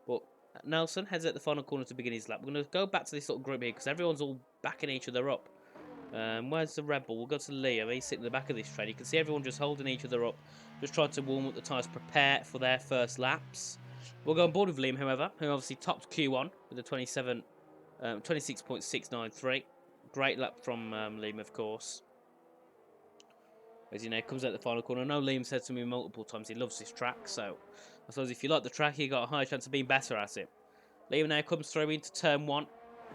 But Nelson heads at the final corner to begin his lap. We're going to go back to this sort of group here because everyone's all backing each other up. Where's the Red Bull? We'll go to Liam. He's sitting in the back of this train. You can see everyone just holding each other up, just trying to warm up the tyres, prepare for their first laps. We'll go on board with Liam, however, who obviously topped Q1 with a 26.693. Great lap from Liam, of course. As you know, comes out the final corner. I know Liam said to me multiple times he loves this track, so I suppose if you like the track, you got a high chance of being better at it. Liam now comes through into turn 1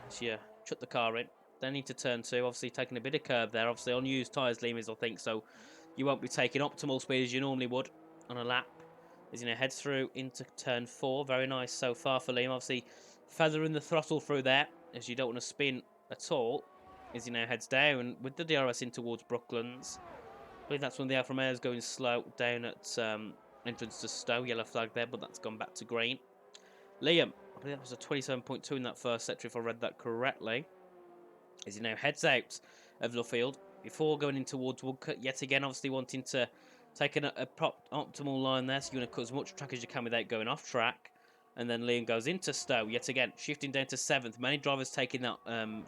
as you chuck the car in. Then into turn 2, obviously taking a bit of curve there. Obviously on used tyres, Liam is, I think, so you won't be taking optimal speed as you normally would on a lap. As you know, heads through into turn 4. Very nice so far for Liam. Obviously feathering the throttle through there as you don't want to spin at all. As you now heads down with the DRS in towards Brooklands. I believe that's when the Alfa Romeo is going slow down at entrance to Stowe. Yellow flag there, but that's gone back to green. Liam, I believe that was a 27.2 in that first sector, if I read that correctly. As he now heads out of Luffield before going in towards Woodcut, yet again, obviously wanting to take a optimal line there, so you want to cut as much track as you can without going off track. And then Liam goes into Stowe, yet again, shifting down to 7th. Many drivers taking that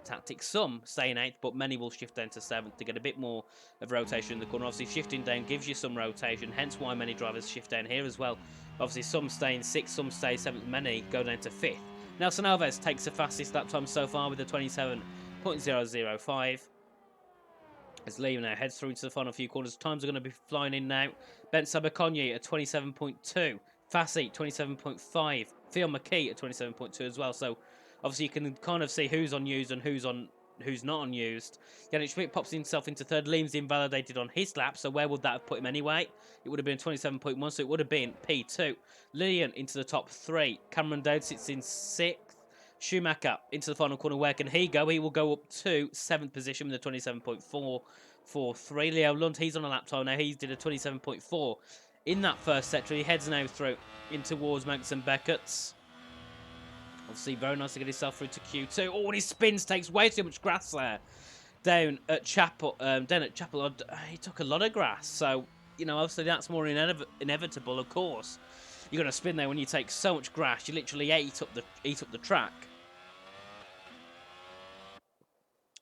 tactic, some staying 8th, but many will shift down to 7th to get a bit more of rotation in the corner. Obviously, shifting down gives you some rotation, hence why many drivers shift down here as well. Obviously, some stay in 6th, some stay 7th, many go down to 5th. Nelson Alves takes the fastest lap time so far with a 27.005. As Liam now heads through into the final few corners, times are going to be flying in now. Ben Sabakonyi at 27.2. Fassi 27.5. Theo McKee at 27.2 as well. So obviously you can kind of see who's unused and who's not unused. Yannick Schmidt pops himself into 3rd. Liam's invalidated on his lap, so where would that have put him anyway? It would have been 27.1, so it would have been P2. Lillian into the top 3. Cameron Dowd sits in 6th. Schumacher into the final corner. Where can he go? He will go up to 7th position with a 27.443. Leo Lund, he's on a lap time now. He did a 27.4 in that first sector. He heads now through in towards Max and Beckett's. Obviously, very nice to get himself through to Q2. Oh, and he spins, takes way too much grass there. Down at Chapel, he took a lot of grass. So, you know, obviously that's more inevitable, of course. You're going to spin there when you take so much grass. You literally eat up the track.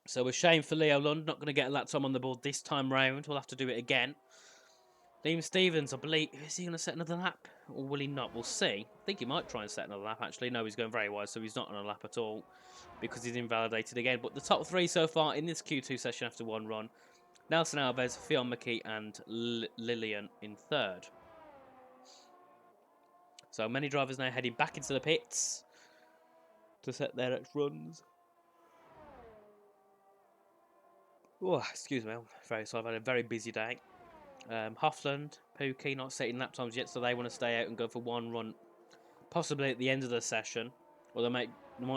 So a shame for Leo Lund, not going to get a lap time on the board this time round. We'll have to do it again. Liam Stevens, I believe, is he going to set another lap? Or will he not? We'll see. I think he might try and set another lap, actually. No, he's going very wide, so he's not on a lap at all. Because he's invalidated again. But the top 3 so far in this Q2 session after one run. Nelson Alves, Fionn McKee and Lillian in 3rd. So many drivers now heading back into the pits to set their next runs. Oh, excuse me, I'm very sorry. I've had a very busy day. Hoffland, Pookie not setting lap times yet, so they want to stay out and go for one run, possibly at the end of the session. Or they might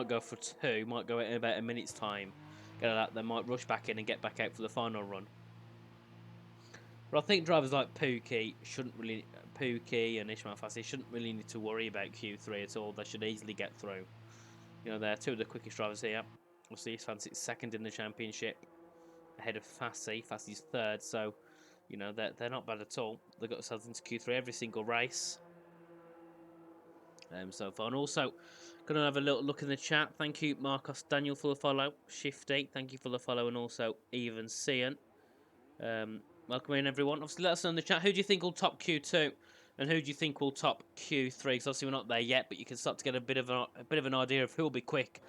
go for 2, might go in about a minute's time. Get a lap, they might rush back in and get back out for the final run. But I think drivers like Pookie and Ishmael Fassi shouldn't really need to worry about Q3 at all. They should easily get through. You know, they're 2 of the quickest drivers here. We'll see Fassi's 2nd in the championship, ahead of Fassi. Fassi's 3rd, so you know they're not bad at all. They got themselves into Q3 every single race. so far. And also, going to have a little look in the chat. Thank you, Marcos Daniel, for the follow. Shifty, thank you for the follow. And also, Even Cian. Welcome in, everyone. Obviously, let us know in the chat. Who do you think will top Q2? And who do you think will top Q3? Because obviously, we're not there yet, but you can start to get a bit of an idea of who will be quick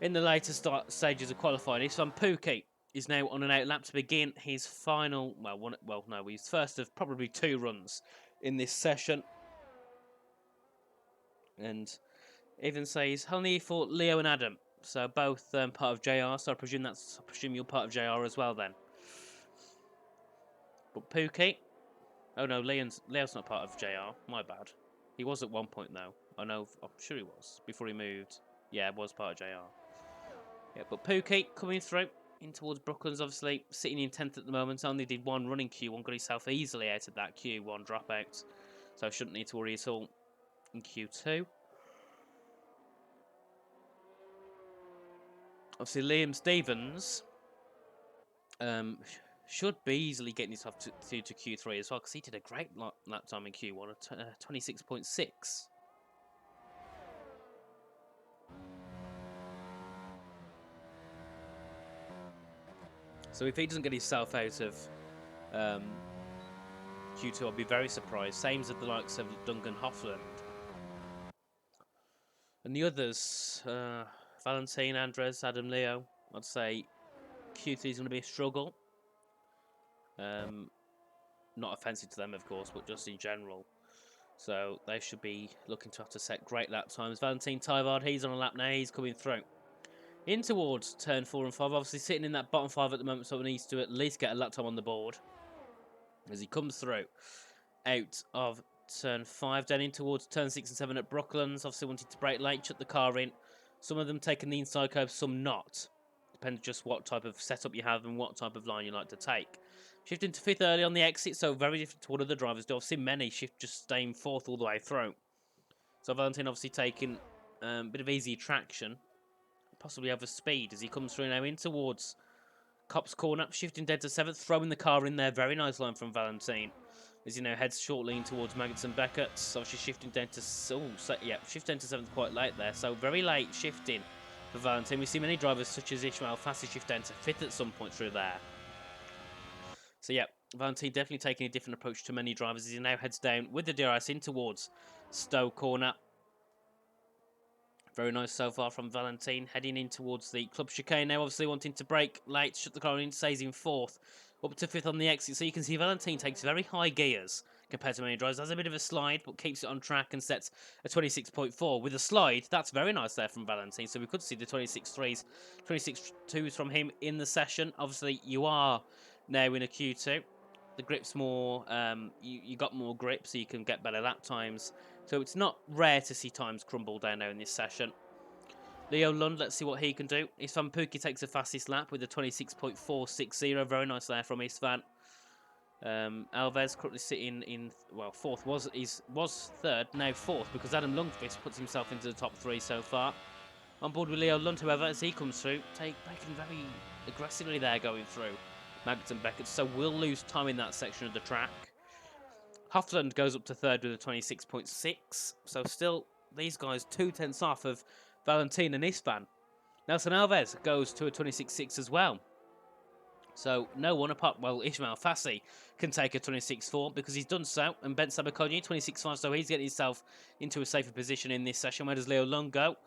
in the later stages of qualifying. Isfan Pookie is now on an out lap to begin his final, his first of probably 2 runs in this session. And even says only for Leo and Adam, so both part of JR. So I presume you're part of JR as well then. But Pookie, oh no, Leo's not part of JR. My bad. He was at one point though. I know, I'm sure he was before he moved. Yeah, it was part of JR. Yeah, but Pookie coming through in towards Brooklands, obviously sitting in 10th at the moment. Only did one running Q1, got himself easily out of that Q1 dropout, so shouldn't need to worry at all in Q2. Obviously, Liam Stevens should be easily getting himself through to Q3 as well, because he did a great lap time in Q1 at 26.6. So if he doesn't get himself out of Q2, I'll be very surprised. Same as the likes of Duncan Hoffland. And the others, Valentin, Andres, Adam, Leo, I'd say Q3 is going to be a struggle. Not offensive to them, of course, but just in general. So they should be looking to have to set great lap times. Valentin Tyvard, he's on a lap now. He's coming through. In towards turn 4 and 5. Obviously sitting in that bottom 5 at the moment, so he needs to at least get a lap time on the board. As he comes through out of turn 5, down in towards turn 6 and 7 at Brooklands. Obviously wanted to brake late, shut the car in. Some of them taking the inside curve, some not. Depends just what type of setup you have and what type of line you like to take. Shifting to 5th early on the exit, so very different to what other drivers do. I've seen many shift just staying 4th all the way through. So Valentin obviously taking a bit of easy traction, possibly over speed as he comes through now in towards Cop's Corner, shifting dead to 7th, throwing the car in there. Very nice line from Valentin as he now heads shortly in towards Magnussen Beckett. Obviously shifting down to shift down to 7th quite late there, so very late shifting for Valentin. We see many drivers such as Ismail Fassi shift down to 5th at some point through there. So yeah, Valentin definitely taking a different approach to many drivers as he now heads down with the DRS in towards Stowe Corner. Very nice so far from Valentin, heading in towards the club chicane now, obviously wanting to brake late, shut the car in, stays in 4th, up to 5th on the exit. So you can see Valentin takes very high gears compared to many drivers. Has a bit of a slide, but keeps it on track and sets a 26.4. With a slide, that's very nice there from Valentin. So we could see the 26.3s, 26.2s from him in the session. Obviously, you are now in a Q2. The grip's more, you got more grip, so you can get better lap times. So it's not rare to see times crumble down now in this session. Leo Lund, let's see what he can do. Isfan Pookie takes the fastest lap with a 26.460. Very nice there from Isfan. Alves currently sitting in, well, 4th, was 3rd, now 4th, because Adam Lundqvist puts himself into the top 3 so far. On board with Leo Lund, however, as he comes through, braking very aggressively there going through Magnussen Beckett, so we'll lose time in that section of the track. Hoffland goes up to 3rd with a 26.6, so still these guys 2/10 off of Valentin and Isfan. Nelson Alves goes to a 26.6 as well. So no one apart, well, Ismail Fassi can take a 26.4 because he's done so, and Ben Sabakonyi 26.5, so he's getting himself into a safer position in this session. Where does Leo Lund go?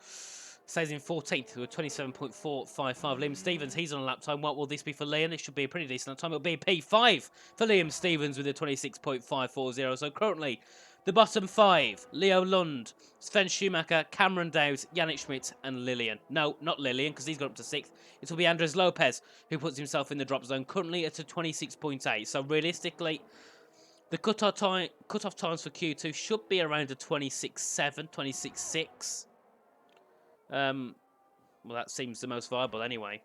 Stays in 14th with a 27.455. Liam Stevens, he's on a lap time. What will this be for Liam? It should be a pretty decent lap time. It'll be a P5 for Liam Stevens with a 26.540. So currently, the bottom 5, Leo Lund, Sven Schumacher, Cameron Dowd, Yannick Schmidt, and Lillian. No, not Lillian, because he's got up to 6th. It will be Andres Lopez, who puts himself in the drop zone, currently at a 26.8. So realistically, the cut-off times for Q2 should be around a 26.7, 26.6. Well, that seems the most viable anyway.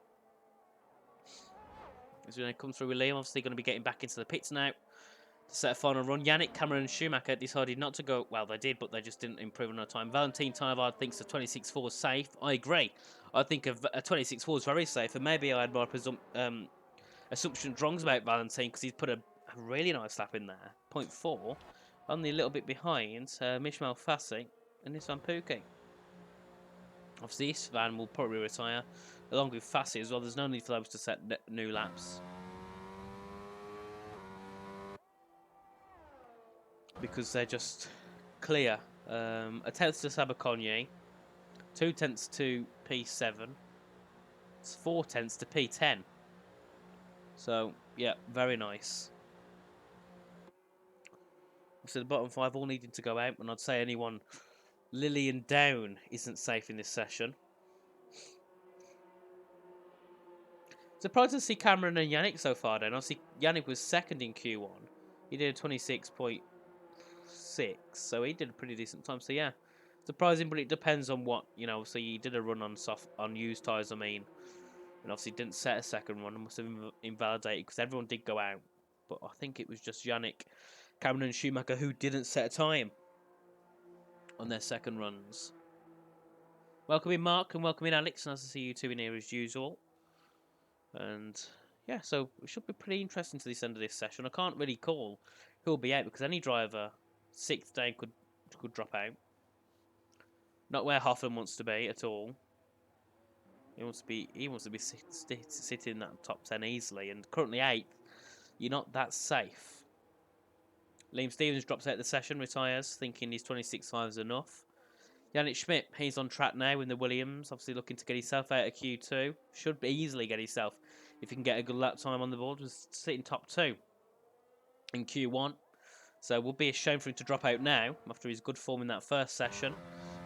As we come through with Liam, obviously going to be getting back into the pits now to set a final run. Yannick, Cameron, and Schumacher decided not to go. Well, they did, but they just didn't improve on their time. Valentin Tyvard thinks a 26.4 is safe. I agree. I think a 26.4 is very safe, and maybe I had my assumptions wrong about Valentin because he's put a really nice lap in there. 0.4, only a little bit behind Mishmael Fassi and this Van Pookie. Obviously, this van will probably retire, along with Fassi as well. There's no need for those to set new laps, because they're just clear. A tenth to Sabaconyi, 2 tenths to P7, it's 4 tenths to P10. So, yeah, very nice. So the bottom 5 all needing to go out, and I'd say anyone Lillian down isn't safe in this session. Surprised to see Cameron and Yannick so far then. Obviously, Yannick was second in Q1. He did a 26.6, so he did a pretty decent time. So yeah, surprising, but it depends on what, you know. So he did a run on used tyres, I mean, and obviously didn't set a second run and must have invalidated because everyone did go out. But I think it was just Yannick, Cameron and Schumacher who didn't set a time on their second runs. Welcome in, Mark, and welcome in, Alex. Nice to see you two in here as usual. And yeah, so it should be pretty interesting to this end of this session. I can't really call who'll be out because any driver 6th day could drop out. Not where Hoffman wants to be at all. He wants to be sitting in that top 10 easily, and currently 8th. You're not that safe. Liam Stevens drops out the session, retires, thinking his 26.5 is enough. Yannick Schmidt, he's on track now in the Williams, obviously looking to get himself out of Q2. Should easily get himself, if he can get a good lap time on the board, was sitting top 2 in Q1. So it would be a shame for him to drop out now, after his good form in that first session.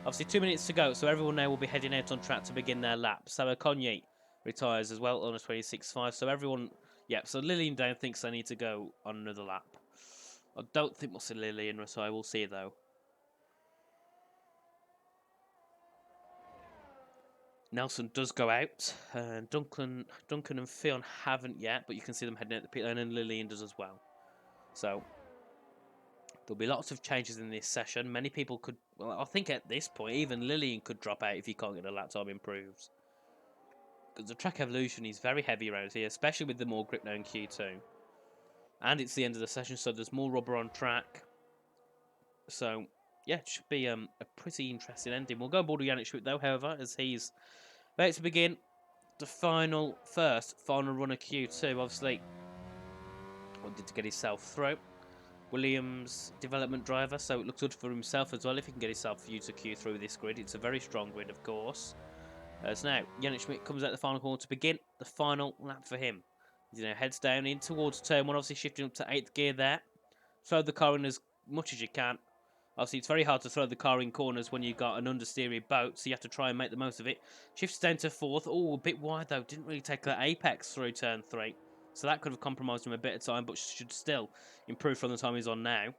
Obviously 2 minutes to go, so everyone now will be heading out on track to begin their lap. So Okonye retires as well on a 26.5. So everyone, yeah, so Lillian Down thinks they need to go on another lap. I don't think we'll see Lillian retire, we'll see though. Nelson does go out, and Duncan and Fionn haven't yet, but you can see them heading out the pit lane, and Lillian does as well. So there'll be lots of changes in this session. Many people could, well, I think at this point, even Lillian could drop out if he can't get a lap time improves. Because the track evolution is very heavy around here, especially with the more grip now in Q2. And it's the end of the session, so there's more rubber on track. So, yeah, it should be a pretty interesting ending. We'll go on board with Yannick Schmidt, though, however, as he's about to begin the final run of Q2. Obviously, wanted to get himself through. Williams development driver, so it looks good for himself as well if he can get himself through to Q through this grid. It's a very strong grid, of course. So now Yannick Schmidt comes out the final corner to begin the final lap for him. You know, heads down in towards turn 1, obviously shifting up to 8th gear there. Throw the car in as much as you can. Obviously, it's very hard to throw the car in corners when you've got an understeery boat, so you have to try and make the most of it. Shifts down to 4th. Oh, a bit wide though. Didn't really take that apex through turn 3. So that could have compromised him a bit of time, but should still improve from the time he's on now.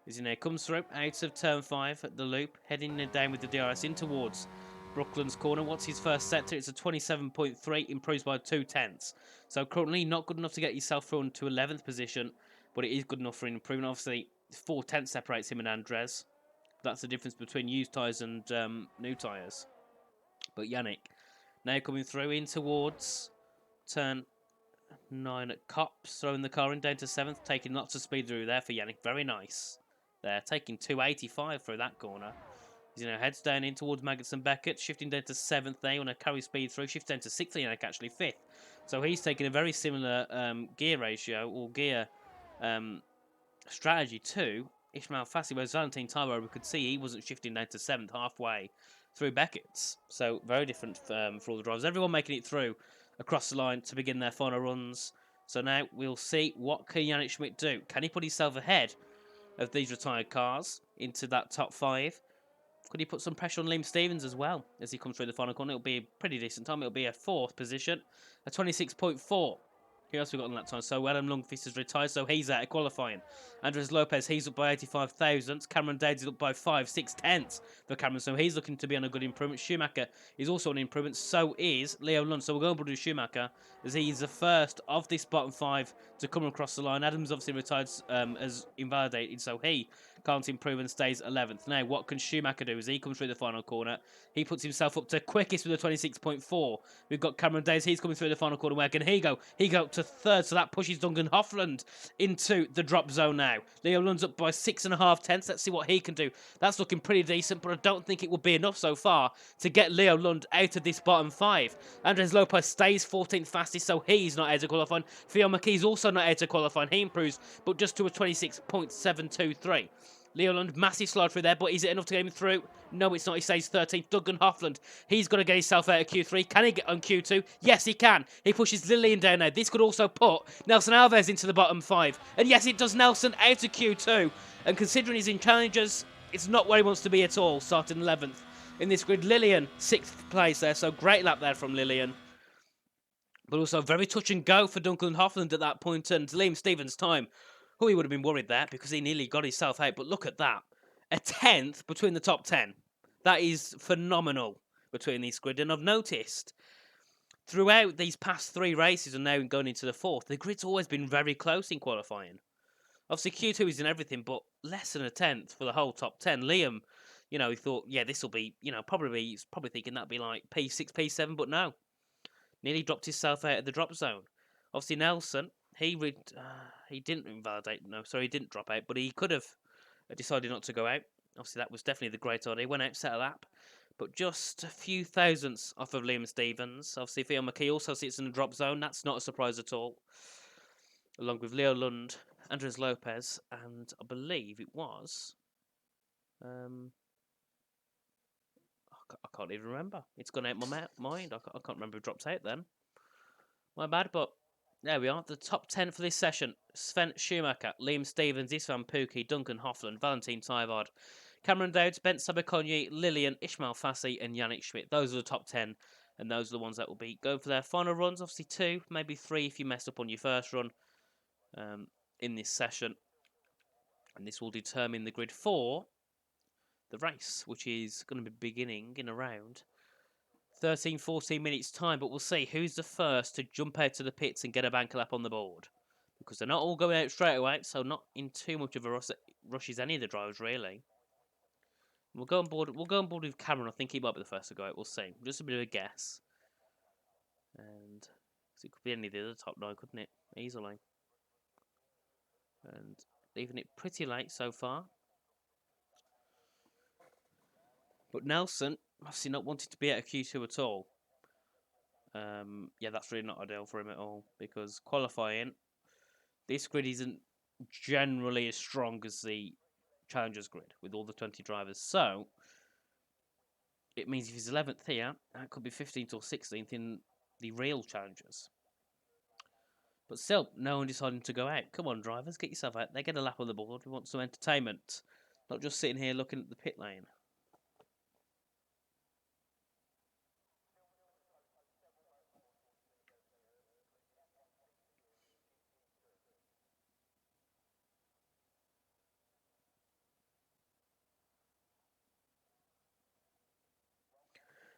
As you know, comes through out of turn 5 at the loop, heading down with the DRS in towards Brooklands corner. What's his first sector? It's a 27.3, improves by 2 tenths. So currently not good enough to get yourself through into 11th position, but it is good enough for an improvement. Obviously, 4 tenths separates him and Andres. That's the difference between used tyres and new tyres. But Yannick now coming through in towards turn 9 at Cops, throwing the car in down to 7th, taking lots of speed through there for Yannick. Very nice. There, taking 285 through that corner. You know, heads down in towards Maggots and Beckett, shifting down to 7th there, want to carry speed through, shifts down to 6th, Yannick actually 5th. So he's taking a very similar gear ratio, or gear strategy to Ishmael Fassi, whereas Valentine Taiwo, we could see he wasn't shifting down to 7th halfway through Beckett's. So very different for all the drivers. Everyone making it through across the line to begin their final runs. So now we'll see what can Yannick Schmidt do. Can he put himself ahead of these retired cars into that top 5? Could he put some pressure on Liam Stevens as well as he comes through the final corner? It'll be a pretty decent time. It'll be a 4th position, a 26.4. Who else we got on that time? So Adam Lundqvist has retired, so he's out of qualifying. Andres Lopez, he's up by 85 thousandths. Cameron Dades is up by 5/6 tenths for Cameron, so he's looking to be on a good improvement. Schumacher is also on an improvement, so is Leo Lund. So we're going to do Schumacher, as he's the first of this bottom 5 to come across the line. Adams obviously retired as invalidated, so he Can't improve and stays 11th. Now, what can Schumacher do as he comes through the final corner? He puts himself up to quickest with a 26.4. We've got Cameron Days. He's coming through the final corner. Where can he go? He go up to 3rd, so that pushes Duncan Hoffland into the drop zone now. Leo Lund's up by 6.5 tenths. Let's see what he can do. That's looking pretty decent, but I don't think it will be enough so far to get Leo Lund out of this bottom 5. Andres Lopez stays 14th fastest, so he's not out of qualifying. Theo McKee's also not out of qualifying. He improves, but just to a 26.723. Leo Lund, massive slide through there, but is it enough to get him through? No, it's not. He stays 13th. Duncan Hoffland, he's got to get himself out of Q3. Can he get on Q2? Yes, he can. He pushes Lillian down there. This could also put Nelson Alves into the bottom 5. And yes, it does Nelson out of Q2. And considering he's in Challengers, it's not where he wants to be at all, starting 11th. In this grid, Lillian, 6th place there, so great lap there from Lillian. But also very touch and go for Duncan Hoffland at that point, and Liam Stevens' time. Oh, he would have been worried there because he nearly got himself out. But look at that. A 10th between the top 10. That is phenomenal between these grid. And I've noticed throughout these past 3 races and now going into the 4th, the grid's always been very close in qualifying. Obviously, Q2 is in everything, but less than a 10th for the whole top 10. Liam, he thought, yeah, this will be, he's probably thinking that'd be like P6, P7, but no. Nearly dropped himself out of the drop zone. Obviously, Nelson, he didn't invalidate. No, sorry, he didn't drop out, but he could have decided not to go out. Obviously, that was definitely the great idea. He went out, set a lap, but just a few thousandths off of Liam Stevens. Obviously, Theo McKee also sits in the drop zone. That's not a surprise at all. Along with Leo Lund, Andres Lopez, and I believe it was... I can't even remember. It's gone out my mind. I can't remember who dropped out then. My bad, but there we are. The top 10 for this session. Sven Schumacher, Liam Stevens, Istvan Pookie, Duncan Hoffland, Valentin Tyvard, Cameron Dowds, Bent Sabakonyi, Lillian, Ishmael Fassi, and Yannick Schmidt. Those are the top 10, and those are the ones that will be going for their final runs. Obviously 2, maybe 3 if you messed up on your first run in this session. And this will determine the grid for the race, which is going to be beginning in around 13-14 minutes time, but we'll see who's the first to jump out to the pits and get a bank lap on the board, because they're not all going out straight away, so not in too much of a rush as any of the drivers really. We'll go on board with Cameron. I think he might be the first to go out. We'll see. Just a bit of a guess, and it could be any of the other top 9, couldn't it? Easily. And leaving it pretty late so far. But Nelson, obviously not wanting to be out of Q2 at all. Yeah, that's really not ideal for him at all, because qualifying, this grid isn't generally as strong as the Challengers grid with all the 20 drivers. So it means if he's 11th here, that could be 15th or 16th in the real Challengers. But still, no one deciding to go out. Come on, drivers, get yourself out. They get a lap on the board. We want some entertainment, not just sitting here looking at the pit lane.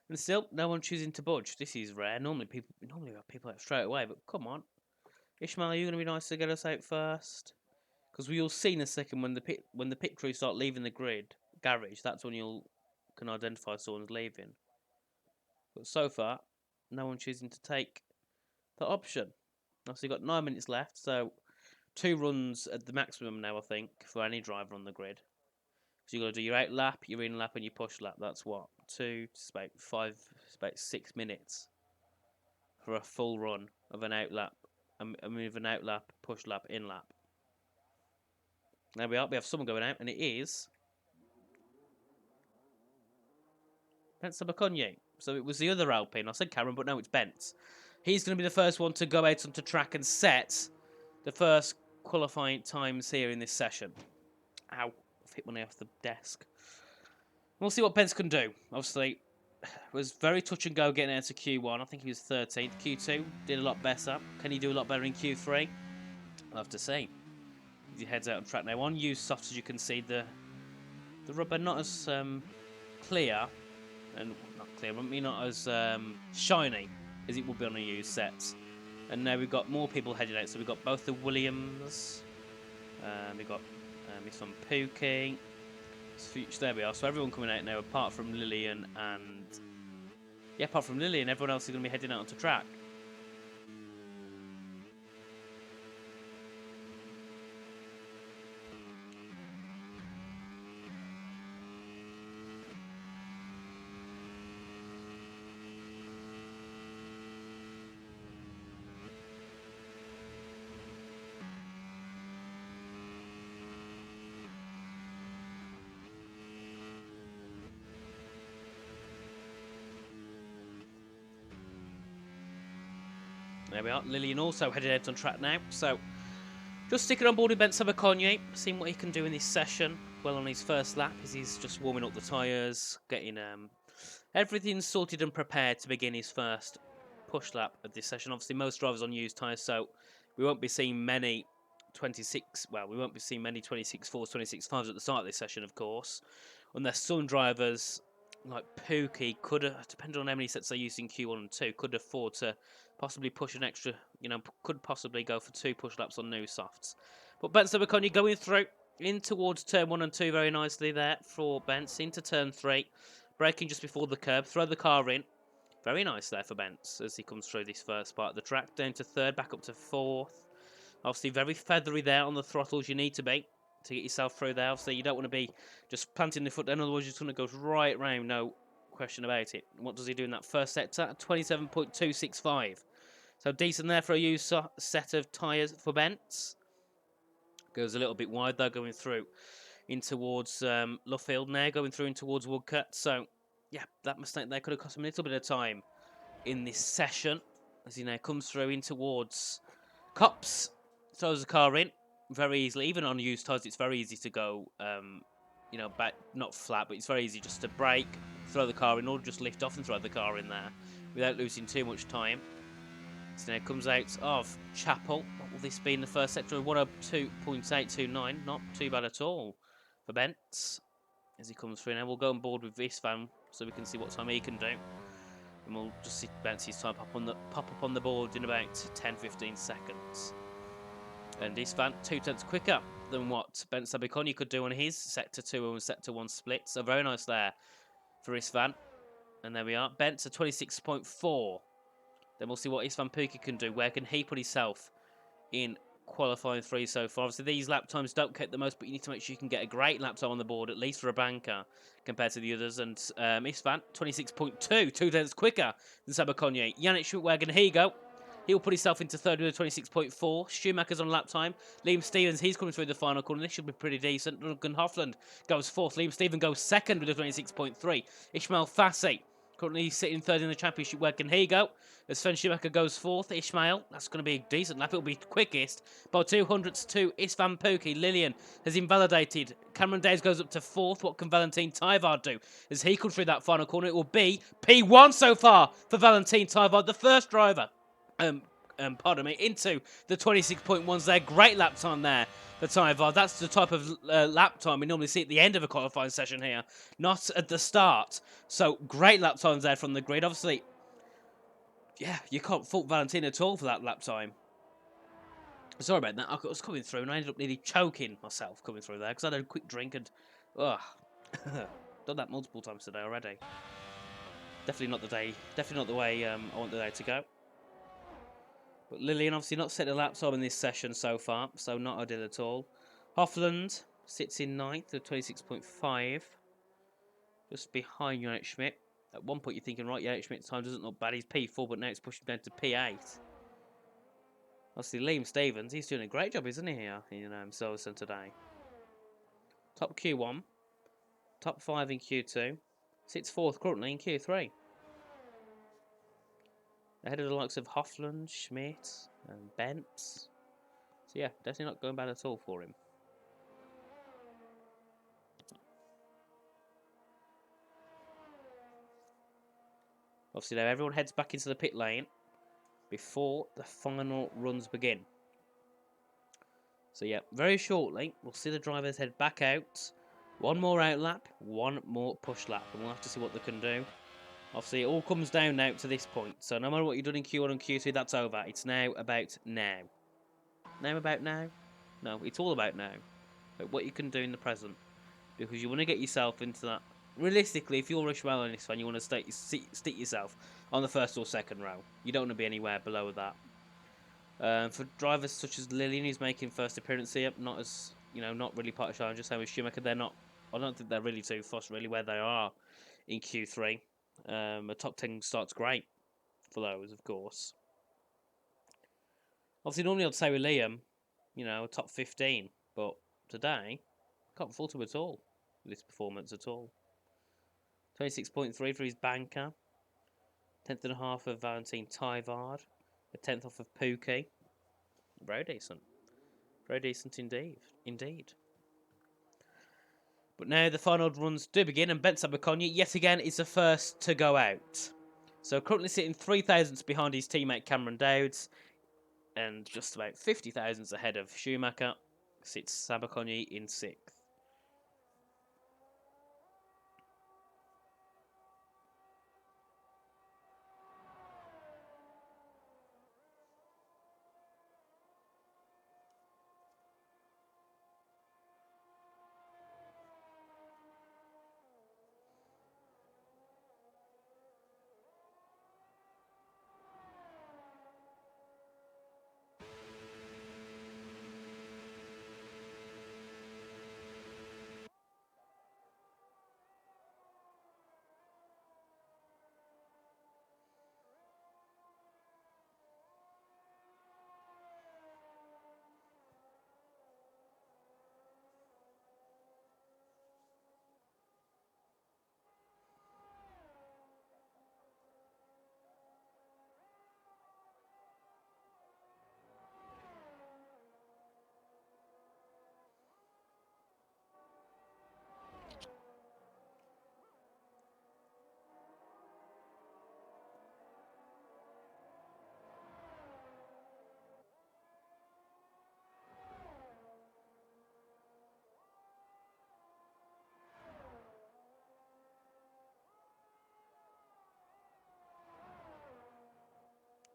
And still, no one choosing to budge. This is rare. Normally we have people out straight away, but come on. Ishmael, are you going to be nice to get us out first? Because we'll see in a second when the pit crew start leaving the garage. That's when you can identify someone's leaving. But so far, no one choosing to take the option. Obviously, you've got 9 minutes left, so 2 runs at the maximum now, I think, for any driver on the grid. So you've got to do your out lap, your in lap, and your push lap. That's what? 2, it's about 6 minutes for a full run of an out lap. With an out lap, push lap, in lap. There we are. We have someone going out, and it is Bent Sabakonyi. So it was the other Alpine. I said Cameron, but no, it's Bent. He's going to be the first one to go out onto track and set the first qualifying times here in this session. Ow. I've hit money off the desk. We'll see what Bent can do. Obviously, it was very touch and go getting out to Q1. I think he was 13th. Q2 did a lot better. Can he do a lot better in Q3? I'll have to see. He heads out on track now. On used softs, as you can see, the rubber not as clear, and not clear, but not as shiny as it would be on a used set. And now we've got more people heading out. So we've got both the Williams, we've got It's from Pookie. There we are. So everyone coming out now, apart from Lillian and... Yeah, apart from Lillian, everyone else is going to be heading out onto track. There we are. Lillian also headed out on track now. So, just sticking on board with Ben Sabaconyi, seeing what he can do in this session. Well, on his first lap, as he's just warming up the tyres, getting everything sorted and prepared to begin his first push lap of this session. Obviously, most drivers on used tyres, so we won't be seeing many 26. Well, we won't be seeing many 26.4s, 26.5s at the start of this session, of course, unless some drivers like Pookie could, depending on how many sets they used in Q1 and 2, could afford to possibly push an extra, could possibly go for 2 push laps on new softs. But Ben Sabaconyi going through in towards turn 1 and 2 very nicely there for Bence, into turn 3, braking just before the curb, throw the car in. Very nice there for Bence as he comes through this first part of the track, down to 3rd, back up to 4th. Obviously very feathery there on the throttles you need to be to get yourself through there. Obviously you don't want to be just planting the foot down, otherwise you're just going to go right round, no question about it. What does he do in that first sector? 27.265. So decent there for a used set of tyres for Bence. Goes a little bit wide though, going through in towards Luffield now, going through in towards Woodcut. So yeah, that mistake there could have cost him a little bit of time in this session as he now comes through in towards Cops. Throws the car in very easily. Even on used tyres, it's very easy to go, back, not flat, but it's very easy just to brake, throw the car in, or just lift off and throw the car in there without losing too much time. So now it comes out of Chapel. What will this be in the first sector? 102.829. Not too bad at all for Bence as he comes through. Now we'll go on board with this van so we can see what time he can do. And we'll just see Bence's time pop up on the board in about 10-15 seconds. And this van 2/10 quicker than what Ben Sabaconyi could do on his sector 2 and sector 1 split. So very nice there for Istvan. And there we are. Bence at 26.4. Then we'll see what Istvan Pookie can do. Where can he put himself in qualifying 3 so far? Obviously, these lap times don't count the most, but you need to make sure you can get a great lap time on the board, at least for a banker, compared to the others. And Istvan, 26.2, 2/10 quicker than Sabaconyi. Yannick Schwittwagen, here you go. He'll put himself into 3rd with a 26.4. Schumacher's on lap time. Liam Stevens, he's coming through the final corner. This should be pretty decent. Duncan Hoffland goes 4th. Liam Stevens goes 2nd with a 26.3. Ishmael Fassi, currently sitting 3rd in the championship wagon. Here you go. As Sven Schumacher goes 4th. Ishmael, that's going to be a decent lap. It'll be quickest. About 200ths to Istvan Pookie. Lillian has invalidated. Cameron Days goes up to 4th. What can Valentin Tyvard do? As he comes through that final corner, it will be P1 so far for Valentin Tyvard, the first driver. Into the 26.1s there. Great lap time there for Tyvard. That's the type of lap time we normally see at the end of a qualifying session here, not at the start. So great lap times there from the grid. Obviously, yeah, you can't fault Valentin at all for that lap time. Sorry about that. I was coming through and I ended up nearly choking myself coming through there because I had a quick drink and done that multiple times today already. Definitely not the day. Definitely not the way I want the day to go. But Lillian obviously not set a lap time in this session so far, so not ideal at all. Hoffland sits in 9th with 26.5, just behind Yannick Schmidt. At one point you're thinking, right, Yannick Schmidt's time doesn't look bad, he's P4, but now it's pushing down to P8. Obviously Liam Stevens, he's doing a great job, isn't he, here in Silverstone today. Top Q1, top 5 in Q2, sits 4th currently in Q3. Ahead of the likes of Hoffland, Schmidt, and Bence. So yeah, definitely not going bad at all for him. Obviously now everyone heads back into the pit lane before the final runs begin. So yeah, very shortly we'll see the drivers head back out. One more out lap, one more push lap, and we'll have to see what they can do. Obviously, it all comes down now to this point. So no matter what you've done in Q1 and Q2, that's over. It's now about now. Now about now? No, it's all about now. Like what you can do in the present, because you want to get yourself into that. Realistically, if you're Ishmael in this one, you want to stick yourself on the first or second row. You don't want to be anywhere below that. For drivers such as Lillian, who's making first appearance here, not as not really part of the challenge. Same with Schumacher, they're not. I don't think they're really too fussed really where they are in Q3. A top 10 start's great for those, of course. Obviously, normally I'd say with Liam, a top 15, but today can't fault him at all. This performance at all. 26.3 for his banker. 10th and a half of Valentin Tyvard. A 10th off of Pookie. Very decent. Very decent indeed. But now the final runs do begin, and Ben Sabakonya, yet again, is the first to go out. So currently sitting 3 thousandths behind his teammate Cameron Dowds, and just about 50 thousandths ahead of Schumacher, sits Sabakonya in 6th.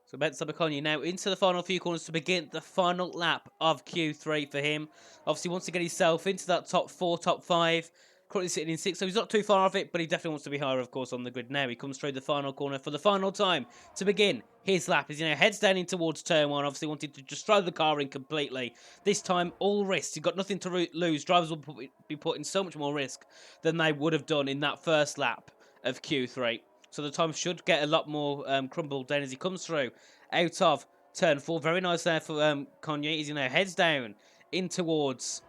So Ben Sabakonya now into the final few corners to begin the final lap of Q3 for him. Obviously wants to get himself into that top 4, top 5. Currently sitting in 6th, so he's not too far off it, but he definitely wants to be higher, of course, on the grid now. He comes through the final corner for the final time to begin his lap as he now heads down in towards turn 1. Obviously wanted to just throw the car in completely. This time, all risks. He's got nothing to lose. Drivers will be put in so much more risk than they would have done in that first lap of Q3. So the time should get a lot more crumbled down as he comes through out of turn 4. Very nice there for Kanye. He's heads down in towards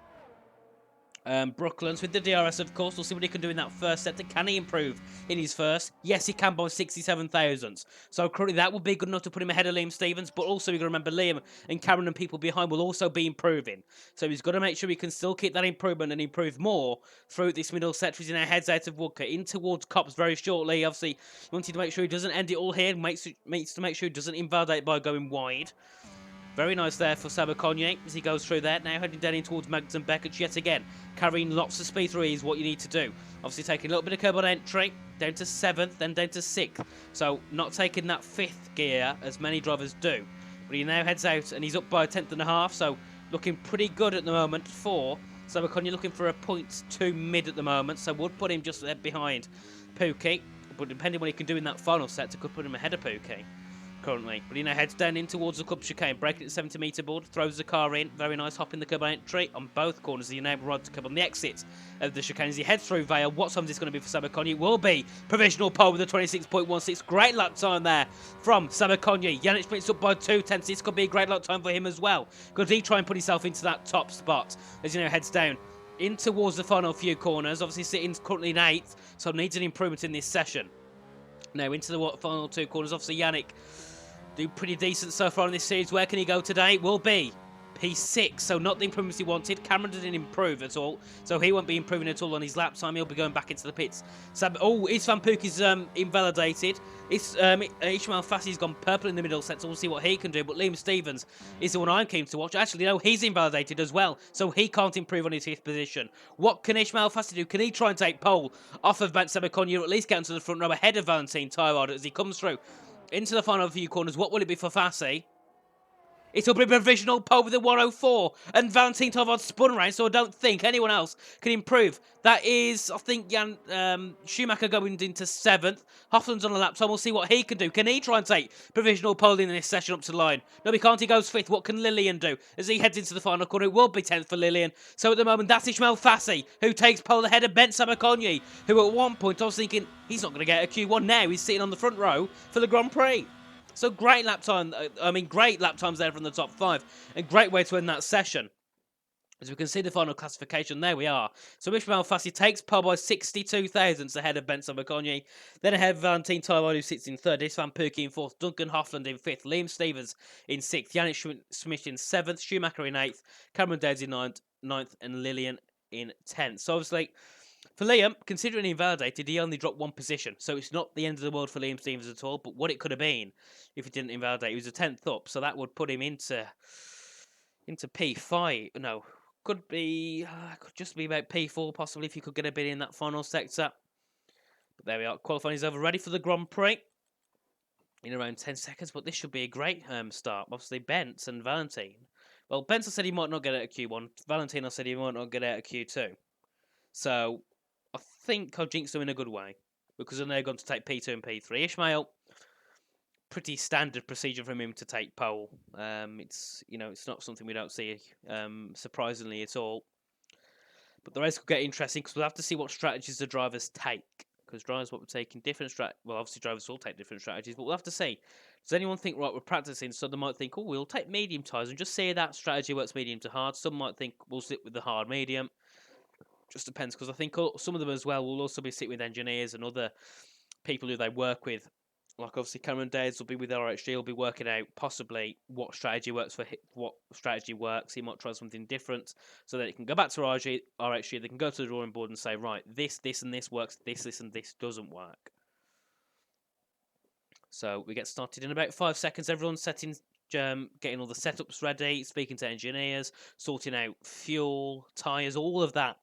Brooklands with the DRS, of course. We'll see what he can do in that first sector. Can he improve in his first? Yes, he can by 67 thousandths. So currently that will be good enough to put him ahead of Liam Stevens, but also you got to remember Liam and Cameron and people behind will also be improving. So he's got to make sure he can still keep that improvement and improve more through this middle sector. He's heads out of Woodcote in towards Cops very shortly. Obviously, wanting to make sure he doesn't end it all here. Makes to make sure he doesn't invalidate by going wide. Very nice there for Sabakonya as he goes through there. Now heading down in towards Magnussen Beckett yet again. Carrying lots of speed through is what you need to do. Obviously taking a little bit of curb on entry. Down to 7th, then down to 6th. So not taking that 5th gear as many drivers do. But he now heads out and he's up by a 10th and a half. So looking pretty good at the moment for Sabakonya. Looking for a 0.2 mid at the moment. So would put him just there behind Pookie. But depending on what he can do in that final sector, could put him ahead of Pookie currently. But he now heads down in towards the club chicane, breaking at the 70 metre board, throws the car in. Very nice, hopping the curb on entry on both corners. The enable rod to come on the exit of the chicane as he heads through Vale. What time is this going to be for Sabakonya? It will be provisional pole with a 26.16. Great lap time there from Sabakonya. Yannick splits up by 2/10. This could be a great lap time for him as well. Could he try and put himself into that top spot as he now heads down in towards the final few corners. Obviously sitting currently in 8th, so needs an improvement in this session. Now into the final 2 corners. Obviously Yannick do pretty decent so far in this series. Where can he go today? Will be P6, so not the improvements he wanted. Cameron didn't improve at all, so he won't be improving at all on his lap time. He'll be going back into the pits. Isfan Pook is invalidated. Ishmael Fassi's gone purple in the middle set, so we'll see what he can do. But Liam Stevens is the one I'm keen to watch. Actually, no, he's invalidated as well, so he can't improve on his 5th position. What can Ishmael Fassi do? Can he try and take pole off of Matt Sabakonya, or at least get into the front row ahead of Valentin Tyrod as he comes through into the final few corners? What will it be for Fassi? It'll be provisional pole with the 104. And Valentin Tavard spun around, so I don't think anyone else can improve. That is, I think, Schumacher going into 7th. Hoffman's on a lap time. We'll see what he can do. Can he try and take provisional pole in this session up to the line? No, he can't. He goes 5th. What can Lillian do? As he heads into the final corner, it will be 10th for Lillian. So at the moment, that's Ismail Fassi, who takes pole ahead of Ben Sabakonyi, who at one point I was thinking, he's not going to get a Q1 now. He's sitting on the front row for the Grand Prix. So great lap time, great lap times there from the top 5. And great way to end that session. As we can see the final classification, there we are. So Ismail Fassi takes pole by 62 thousandths ahead of Ben Sabakonyi. Then ahead of Valentin Taiwan, who sits in 3rd. Isvan Pukki in 4th. Duncan Hoffland in 5th. Liam Stevens in 6th. Yannick Schmidt in 7th. Schumacher in 8th. Cameron Dowes in 9th. And Lillian in 10th. So obviously, for Liam, considering he invalidated, he only dropped 1 position. So it's not the end of the world for Liam Stevens at all. But what it could have been if he didn't invalidate, he was a 10th up. So that would put him into P5. No, could just be about P4 possibly if you could get a bit in that final sector. But there we are. Qualifying is over. Ready for the Grand Prix in around 10 seconds. But this should be a great start. Obviously, Bence and Valentin. Well, Bence said he might not get out of Q1. Valentin said he might not get out of Q2. So I think I'll jinx them in a good way, because then they're going to take P2 and P3. Ishmael, pretty standard procedure for him to take pole. It's not something we don't see surprisingly at all. But the race could get interesting because we'll have to see what strategies the drivers take. Because drivers will be taking different well, obviously drivers will take different strategies, but we'll have to see. Does anyone think, right, we're practicing, so they might think, oh, we'll take medium tyres and just see that strategy works medium to hard. Some might think we'll sit with the hard medium. Just depends, because I think some of them as well will also be sitting with engineers and other people who they work with. Like obviously Cameron Dayes will be with RHG, he'll be working out possibly what strategy works for what strategy works. He might try something different so that he can go back to RHG, they can go to the drawing board and say, right, this and this works, this and this doesn't work. So we get started in about 5 seconds. Everyone's getting all the setups ready, speaking to engineers, sorting out fuel, tyres, all of that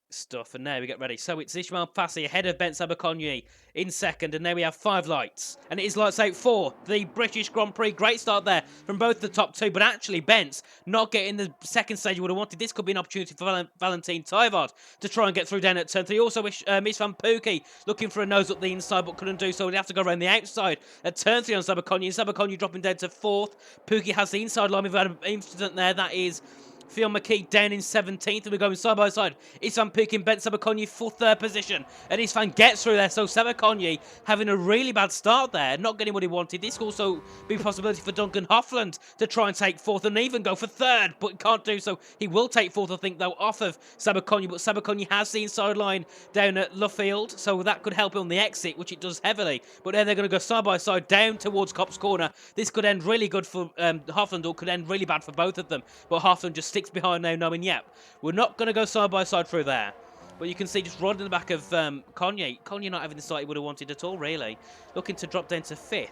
stuff. And now we get ready. So it's Ismail Fassi ahead of Ben Sabakonyi in 2nd, and now we have 5 lights, and it is lights out for the British Grand Prix. Great start there from both the top 2, but actually Bence not getting the 2nd stage you would have wanted. This could be an opportunity for Valentin Taivad to try and get through down at turn 3. Also Isvan Pukki looking for a nose up the inside, but couldn't do so. He'd have to go around the outside at turn 3 on Sabakonyi. Sabakonyi dropping down to 4th. Pukki has the inside line. We've had an incident there. That is Phil McKee down in 17th, and we're going side by side. Isvan Pukki and Ben Sabakonyi for 3rd position, and Isvan gets through there. So Sabakonyi having a really bad start there, not getting what he wanted. This could also be a possibility for Duncan Hoffland to try and take 4th and even go for 3rd, but can't do so. He will take 4th, I think, though, off of Sabakonyi, but Sabakonyi has the inside line down at Luffield, so that could help him on the exit, which it does heavily. But then they're going to go side by side down towards Copse Corner. This could end really good for Hoffland, or could end really bad for both of them, but Hoffland just sticks behind now, knowing, yep, we're not going to go side by side through there. But you can see just right in the back of Konye not having the start he would have wanted at all, really. Looking to drop down to 5th.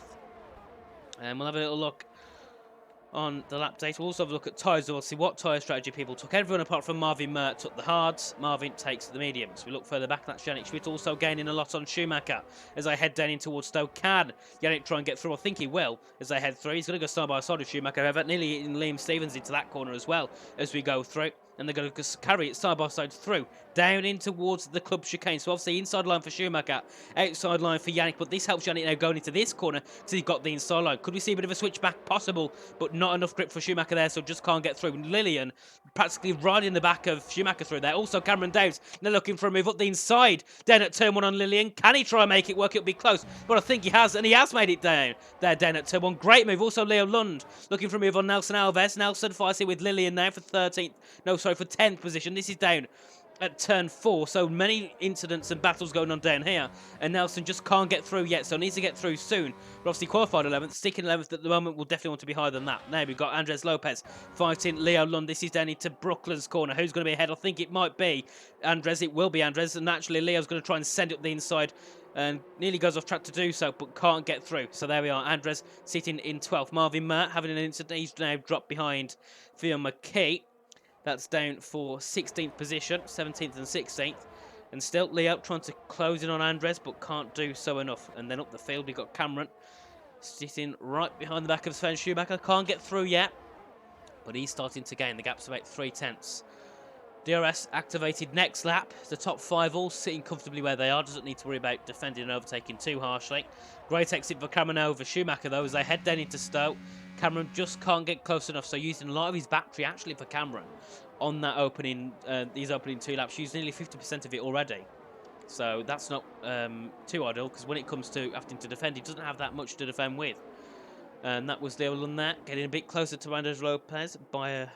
And we'll have a little look on the lap data. We'll also have a look at tyres. We'll see what tyre strategy people took. Everyone apart from Marvin Mert took the hards. Marvin takes the mediums. We look further back. That's Yannick Schmidt also gaining a lot on Schumacher as I head down in towards Stoke. Can Yannick try and get through? I think he will as I head through. He's going to go side by side with Schumacher. However, nearly in Liam Stevens into that corner as well as we go through. And they're going to carry it side by side through, down in towards the club chicane. So obviously inside line for Schumacher, outside line for Yannick. But this helps Yannick now going into this corner so he's got the inside line. Could we see a bit of a switchback? Possible, but not enough grip for Schumacher there, so just can't get through. Lillian practically right in the back of Schumacher through there. Also Cameron Dowes now looking for a move up the inside, down at turn 1 on Lillian. Can he try and make it work? It'll be close, but I think he has, and he has made it down there, down at turn 1. Great move. Also Leo Lund looking for a move on Nelson Alves. Nelson fighting with Lillian now for 10th position. This is down at turn 4, so many incidents and battles going on down here, and Nelson just can't get through yet, so needs to get through soon. But obviously qualified 11th, sticking 11th at the moment, will definitely want to be higher than that. Now we've got Andres Lopez fighting Leo Lund. This is down into Brooklyn's corner. Who's going to be ahead? I think it might be Andres. It will be Andres, and naturally Leo's going to try and send it up the inside, and nearly goes off track to do so, but can't get through. So there we are, Andres sitting in 12th. Marvin Mert having an incident. He's now dropped behind Theo McKee. That's down for 16th position, 17th and 16th. And still Leo trying to close in on Andres, but can't do so enough. And then up the field, we've got Cameron Sitting right behind the back of Sven Schumacher. Can't get through yet, but he's starting to gain. The gap's about 3/10. DRS activated next lap. The top 5 all sitting comfortably where they are. Doesn't need to worry about defending and overtaking too harshly. Great exit for Cameron over Schumacher though as they head down into Stowe. Cameron just can't get close enough, so using a lot of his battery actually for Cameron on that opening, these opening 2 laps. Used nearly 50% of it already. So that's not too ideal, because when it comes to having to defend, he doesn't have that much to defend with. And that was Leo Lundet, getting a bit closer to Andres Lopez by a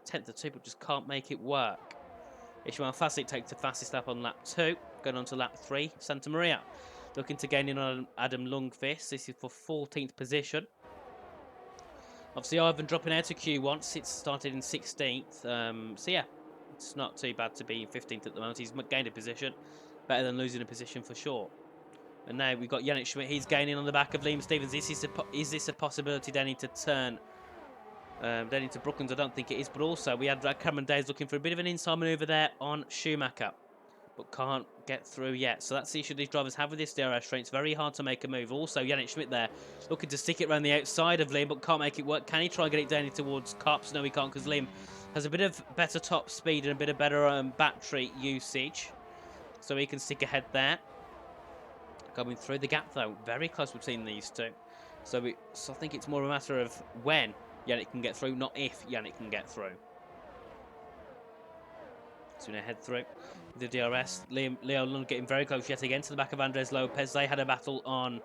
10th or 2, but just can't make it work. Ishmael Fasic takes the fastest lap on lap 2, going on to lap 3. Santa Maria looking to gain in on Adam Lundqvist. This is for 14th position. Obviously, Ivan dropping out of Q1. It's started in 16th. So yeah, it's not too bad to be in 15th at the moment. He's gained a position, better than losing a position for sure. And now we've got Yannick Schmidt. He's gaining on the back of Liam Stevens. Is this a possibility down into turn? Down into Brooklands? I don't think it is. But also, we had Cameron Days looking for a bit of an inside manoeuvre there on Schumacher, but can't get through yet. So that's the issue these drivers have with this DRS train. It's very hard to make a move. Also, Yannick Schmidt there looking to stick it around the outside of Liam, but can't make it work. Can he try and get it down in towards Cops? No, he can't, because Liam has a bit of better top speed and a bit of better battery usage, so he can stick ahead there. Coming through the gap though, very close between these two. So I think it's more a matter of when Yannick can get through, not if Yannick can get through. So we're going to head through the DRS. Leo Lund getting very close yet again to the back of Andres Lopez. They had a battle on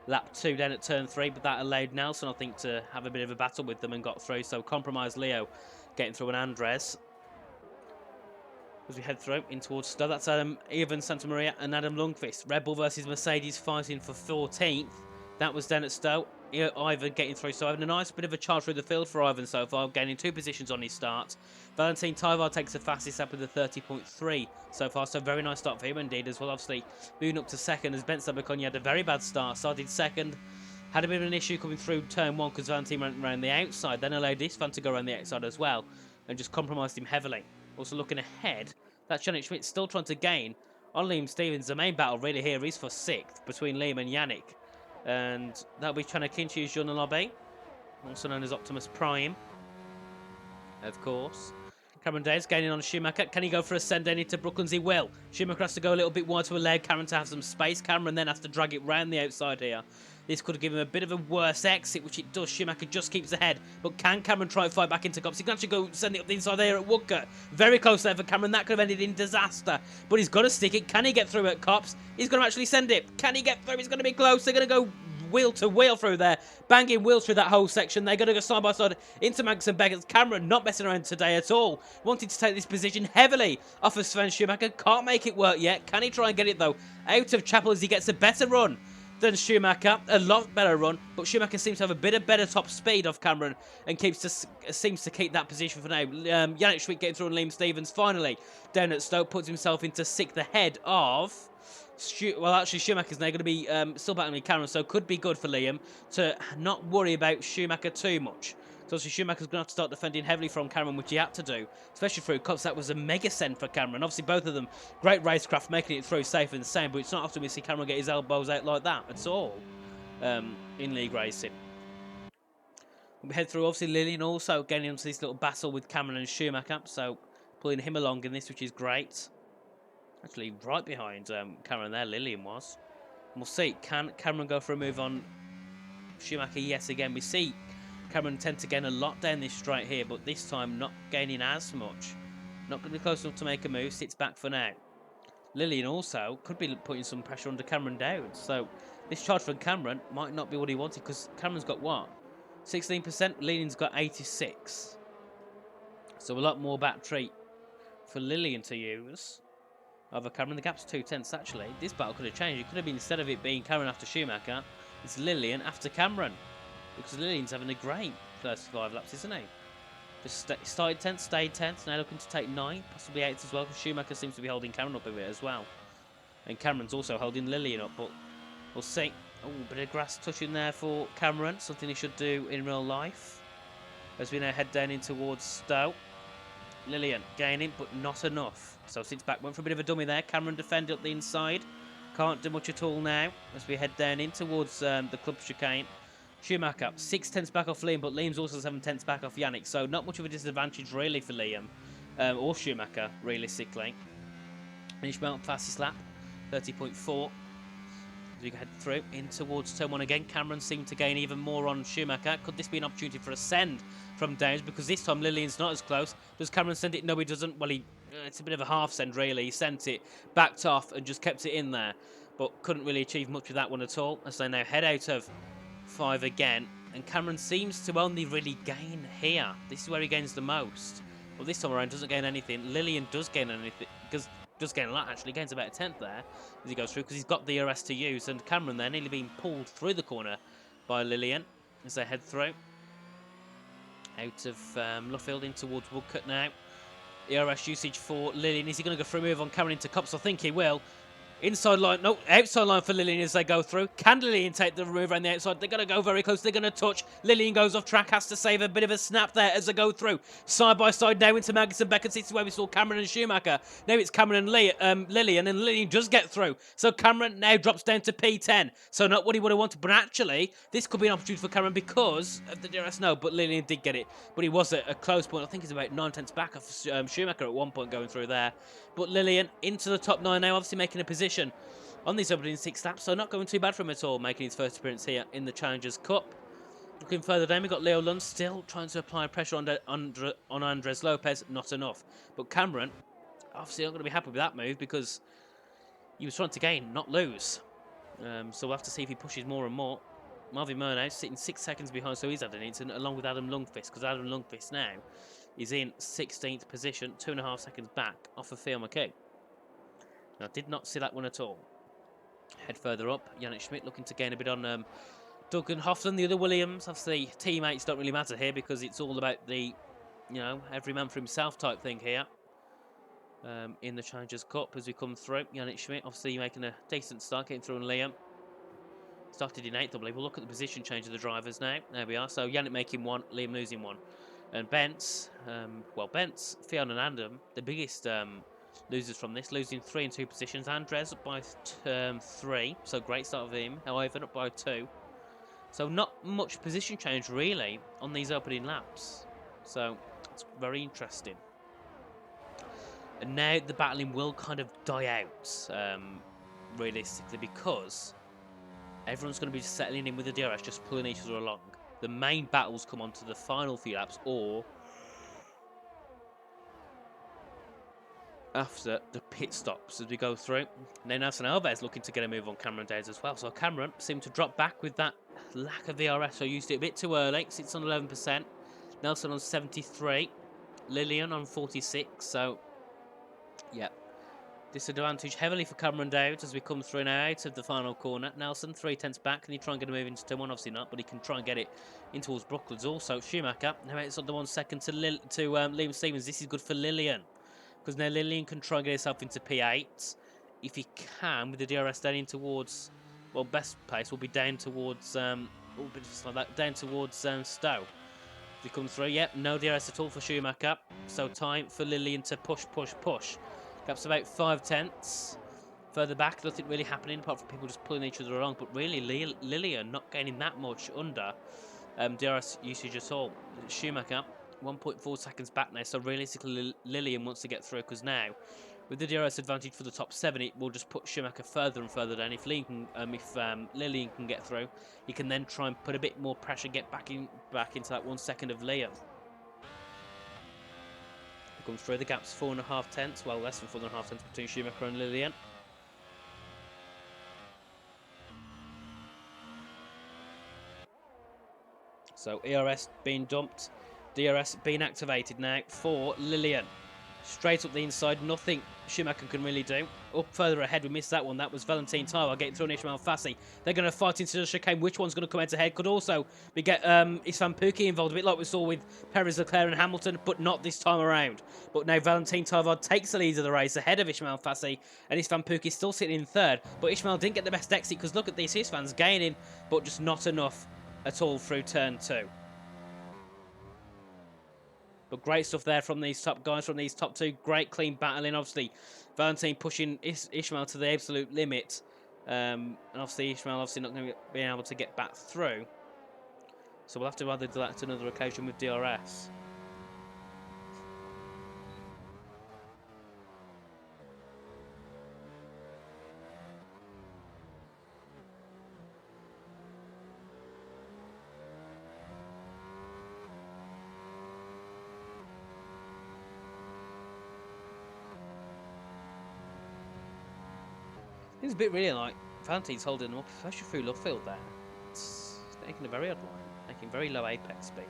lap 2 down at turn 3, but that allowed Nelson, I think, to have a bit of a battle with them and got through. So compromised Leo getting through an Andres. As we head through in towards Stowe, that's Ivan Santa Maria and Adam Lundqvist. Red Bull versus Mercedes fighting for 14th. That was down at Stowe. Ivan getting through, so having a nice bit of a charge through the field for Ivan so far, gaining 2 positions on his start. Valentin Tyvar takes the fastest up with a 30.3 so far, so very nice start for him indeed as well. Obviously moving up to second as Ben Sabaconi had a very bad start, started second. Had a bit of an issue coming through turn 1 because Valentin went around the outside, then allowed this fan to go around the outside as well and just compromised him heavily. Also looking ahead, that's Yannick Schmidt still trying to gain on Liam Stevens. The main battle really here is for 6th between Liam and Yannick. And that'll be Chanakinchi Jean Lobby, also known as Optimus Prime, of course. Cameron Days gaining on Schumacher. Can he go for a send down into Brooklands? He will. Schumacher has to go a little bit wide to allow Cameron to have some space. Cameron then has to drag it round the outside here. This could give him a bit of a worse exit, which it does. Schumacher just keeps ahead. But can Cameron try and fight back into Cops? He can actually go send it up the inside there at Woodcote. Very close there for Cameron. That could have ended in disaster. But he's got to stick it. Can he get through at Cops? He's going to actually send it. Can he get through? He's going to be close. They're going to go wheel to wheel through there. Banging wheels through that whole section. They're going to go side by side into Manx and Beckett. Cameron not messing around today at all. Wanted to take this position heavily off of Sven Schumacher. Can't make it work yet. Can he try and get it though? Out of Chapel as he gets a better run than Schumacher, a lot better run, but Schumacher seems to have a bit of better top speed off Cameron and seems to keep that position for now. Yannick Schmidt getting through on Liam Stevens finally down at Stoke, puts himself into 6th ahead of well, actually Schumacher's now going to be still battling with Cameron, so could be good for Liam to not worry about Schumacher too much. So obviously Schumacher's going to have to start defending heavily from Cameron, which he had to do, especially through Cups. That was a mega send for Cameron. Obviously both of them great racecraft, making it through safe and sound, but it's not often we see Cameron get his elbows out like that at all in league racing. We head through obviously Lillian also getting into this little battle with Cameron and Schumacher, so pulling him along in this, which is great. Actually right behind Cameron there, Lillian was. And we'll see, can Cameron go for a move on Schumacher? Yes, again we see Cameron tend to gain a lot down this straight here, but this time not gaining as much. Not going to be close enough to make a move, sits back for now. Lillian also could be putting some pressure under Cameron down, so this charge from Cameron might not be what he wanted, because Cameron's got what? 16%, Lillian's got 86. So a lot more battery for Lillian to use over Cameron. The gap's 2/10 actually. This battle could have changed. It could have been, instead of it being Cameron after Schumacher, it's Lillian after Cameron. Because Lillian's having a great first 5 laps, isn't he? Just started 10th, stayed 10th, now looking to take 9, possibly 8th as well, because Schumacher seems to be holding Cameron up a bit as well. And Cameron's also holding Lillian up, but we'll see. Oh, bit of grass touching there for Cameron, something he should do in real life. As we now head down in towards Stowe. Lillian gaining, but not enough. So sits back, went for a bit of a dummy there. Cameron defended up the inside. Can't do much at all now as we head down in towards the club chicane. Schumacher, 6 tenths back off Liam, but Liam's also 7 tenths back off Yannick, so not much of a disadvantage really for Liam, or Schumacher, realistically. Ishmael, fastest lap, 30.4. As we head through in towards turn 1 again, Cameron seemed to gain even more on Schumacher. Could this be an opportunity for a send from Downs? Because this time Lillian's not as close. Does Cameron send it? No, he doesn't. Well, it's a bit of a half send, really. He sent it, backed off, and just kept it in there. But couldn't really achieve much with that one at all, as they now head out of 5 again. And Cameron seems to only really gain here. This is where he gains the most. Well, this time around doesn't gain anything. Lillian does gain anything, because does gain a lot actually, gains about a 10th there as he goes through, because he's got the DRS to use, and Cameron there nearly being pulled through the corner by Lillian as they head through. Out of Luffield in towards Woodcut now. DRS usage for Lillian. Is he going to go for a move on Cameron into Cups? I think he will. Inside line, no, outside line for Lillian as they go through. Can Lillian take the move around the outside? They're going to go very close. They're going to touch. Lillian goes off track, has to save a bit of a snap there as they go through. Side by side now into Magnussen Beckett. This is where we saw Cameron and Schumacher. Now it's Cameron and Lillian, and Lillian does get through. So Cameron now drops down to P10. So not what he would have wanted, but actually, this could be an opportunity for Cameron because of the DRS. No, but Lillian did get it. But he was at a close point. I think he's about 9 tenths back off Schumacher at one point going through there. But Lillian into the top 9 now, obviously making a position on these opening 6 laps, so not going too bad for him at all, making his first appearance here in the Challengers Cup. Looking further down, we've got Leo Lund still trying to apply pressure on Andres Lopez, not enough. But Cameron, obviously not going to be happy with that move because he was trying to gain, not lose. So we'll have to see if he pushes more and more. Marvin Murnau sitting 6 seconds behind, so he's had an instant, along with Adam Lundqvist, because Adam Lundqvist now is in 16th position, 2.5 seconds back off of Theo McKee. Now, did not see that one at all. Head further up, Yannick Schmidt looking to gain a bit on Duncan Houghton, the other Williams. Obviously, teammates don't really matter here because it's all about the, every man for himself type thing here. In the Challengers Cup as we come through. Yannick Schmidt obviously making a decent start, getting through on Liam. Started in 8th, I believe. We'll look at the position change of the drivers now. There we are. So Yannick making 1, Liam losing 1. And Bentz, Fionn and Adam, the biggest losers from this, losing 3 and 2 positions. Andres up by 3, so great start of him. However, up by 2. So not much position change really on these opening laps. So it's very interesting. And now the battling will kind of die out, realistically, because everyone's going to be settling in with the DRS, just pulling each other along. The main battles come on to the final few laps, or after the pit stops as we go through. Now Nelson Alves looking to get a move on Cameron Downs as well. So Cameron seemed to drop back with that lack of VRS. So used it a bit too early. Sits on 11%. Nelson on 73. Lillian on 46. So, yeah. Disadvantage heavily for Cameron Downs as we come through now out of the final corner. Nelson 3 tenths back. Can he try and get a move into turn 1? Obviously not, but he can try and get it in towards Brooklands also. Schumacher now it's on the 1 second to Liam Stevens. This is good for Lillian, because now Lillian can try and get herself into P8 if he can, with the DRS down in towards, well, best place will be down towards down towards Stowe. If he comes through, yep, no DRS at all for Schumacher. So time for Lillian to push. Gap's about 5 tenths. Further back, nothing really happening apart from people just pulling each other along. But really, Lillian not gaining that much under DRS usage at all. Schumacher 1.4 seconds back now. So realistically, Lillian wants to get through, because now with the DRS advantage for the top 7, it will just put Schumacher further and further down. If Lillian can get through, he can then try and put a bit more pressure, get back into that 1 second of Liam. Comes through, the gap's 4.5 tenths, well, less than 4.5 tenths between Schumacher and Lillian. So ERS being dumped, DRS being activated now for Lillian. Straight up the inside, nothing Schumacher can really do. Up further ahead, we missed that one. That was Valentin Taivar getting through on Ishmael Fassi. They're going to fight into the chicane. Which one's going to come out ahead? Could also be get Istvan Pukki involved, a bit like we saw with Perez, Leclerc and Hamilton, but not this time around. But now Valentin Taivar takes the lead of the race ahead of Ishmael Fassi, and Istvan Pukki still sitting in 3rd. But Ishmael didn't get the best exit, because look at this, Istvan's gaining, but just not enough at all through turn 2. But great stuff there from these top guys, from these top 2. Great clean battling. Obviously, Valentin pushing Ishmael to the absolute limit. And obviously, Ishmael not going to be able to get back through. So we'll have to either do that at another occasion with DRS. It's a bit really like Valentine's holding them up, especially through Lovefield there. It's making a very odd line, making very low apex speed.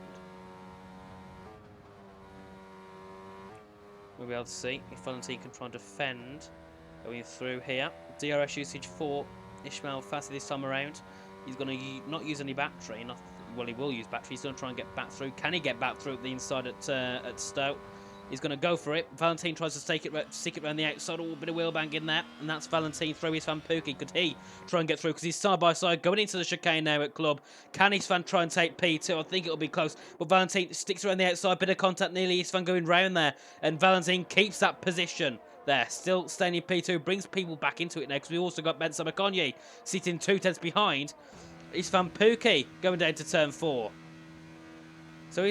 We'll be able to see if Valentine can try and defend going through here. DRS usage for Ishmael Fassi this time around. He's going to not use any battery. Well, he will use battery. He's going to try and get back through. Can he get back through at the inside at Stowe? He's going to go for it. Valentine tries to stick it around the outside. Oh, a bit of wheel bang in there. And that's Valentine through his fan Pookie. Could he try and get through? Because he's side by side going into the chicane now at Club. Can his fan try and take P2? I think it'll be close. But Valentine sticks around the outside. Bit of contact nearly. His fan going round there. And Valentine keeps that position there. Still staying in P2. Brings people back into it now. Because we also got Ben Sabakonyi sitting 2/10 behind. His fan Pookie going down to turn 4.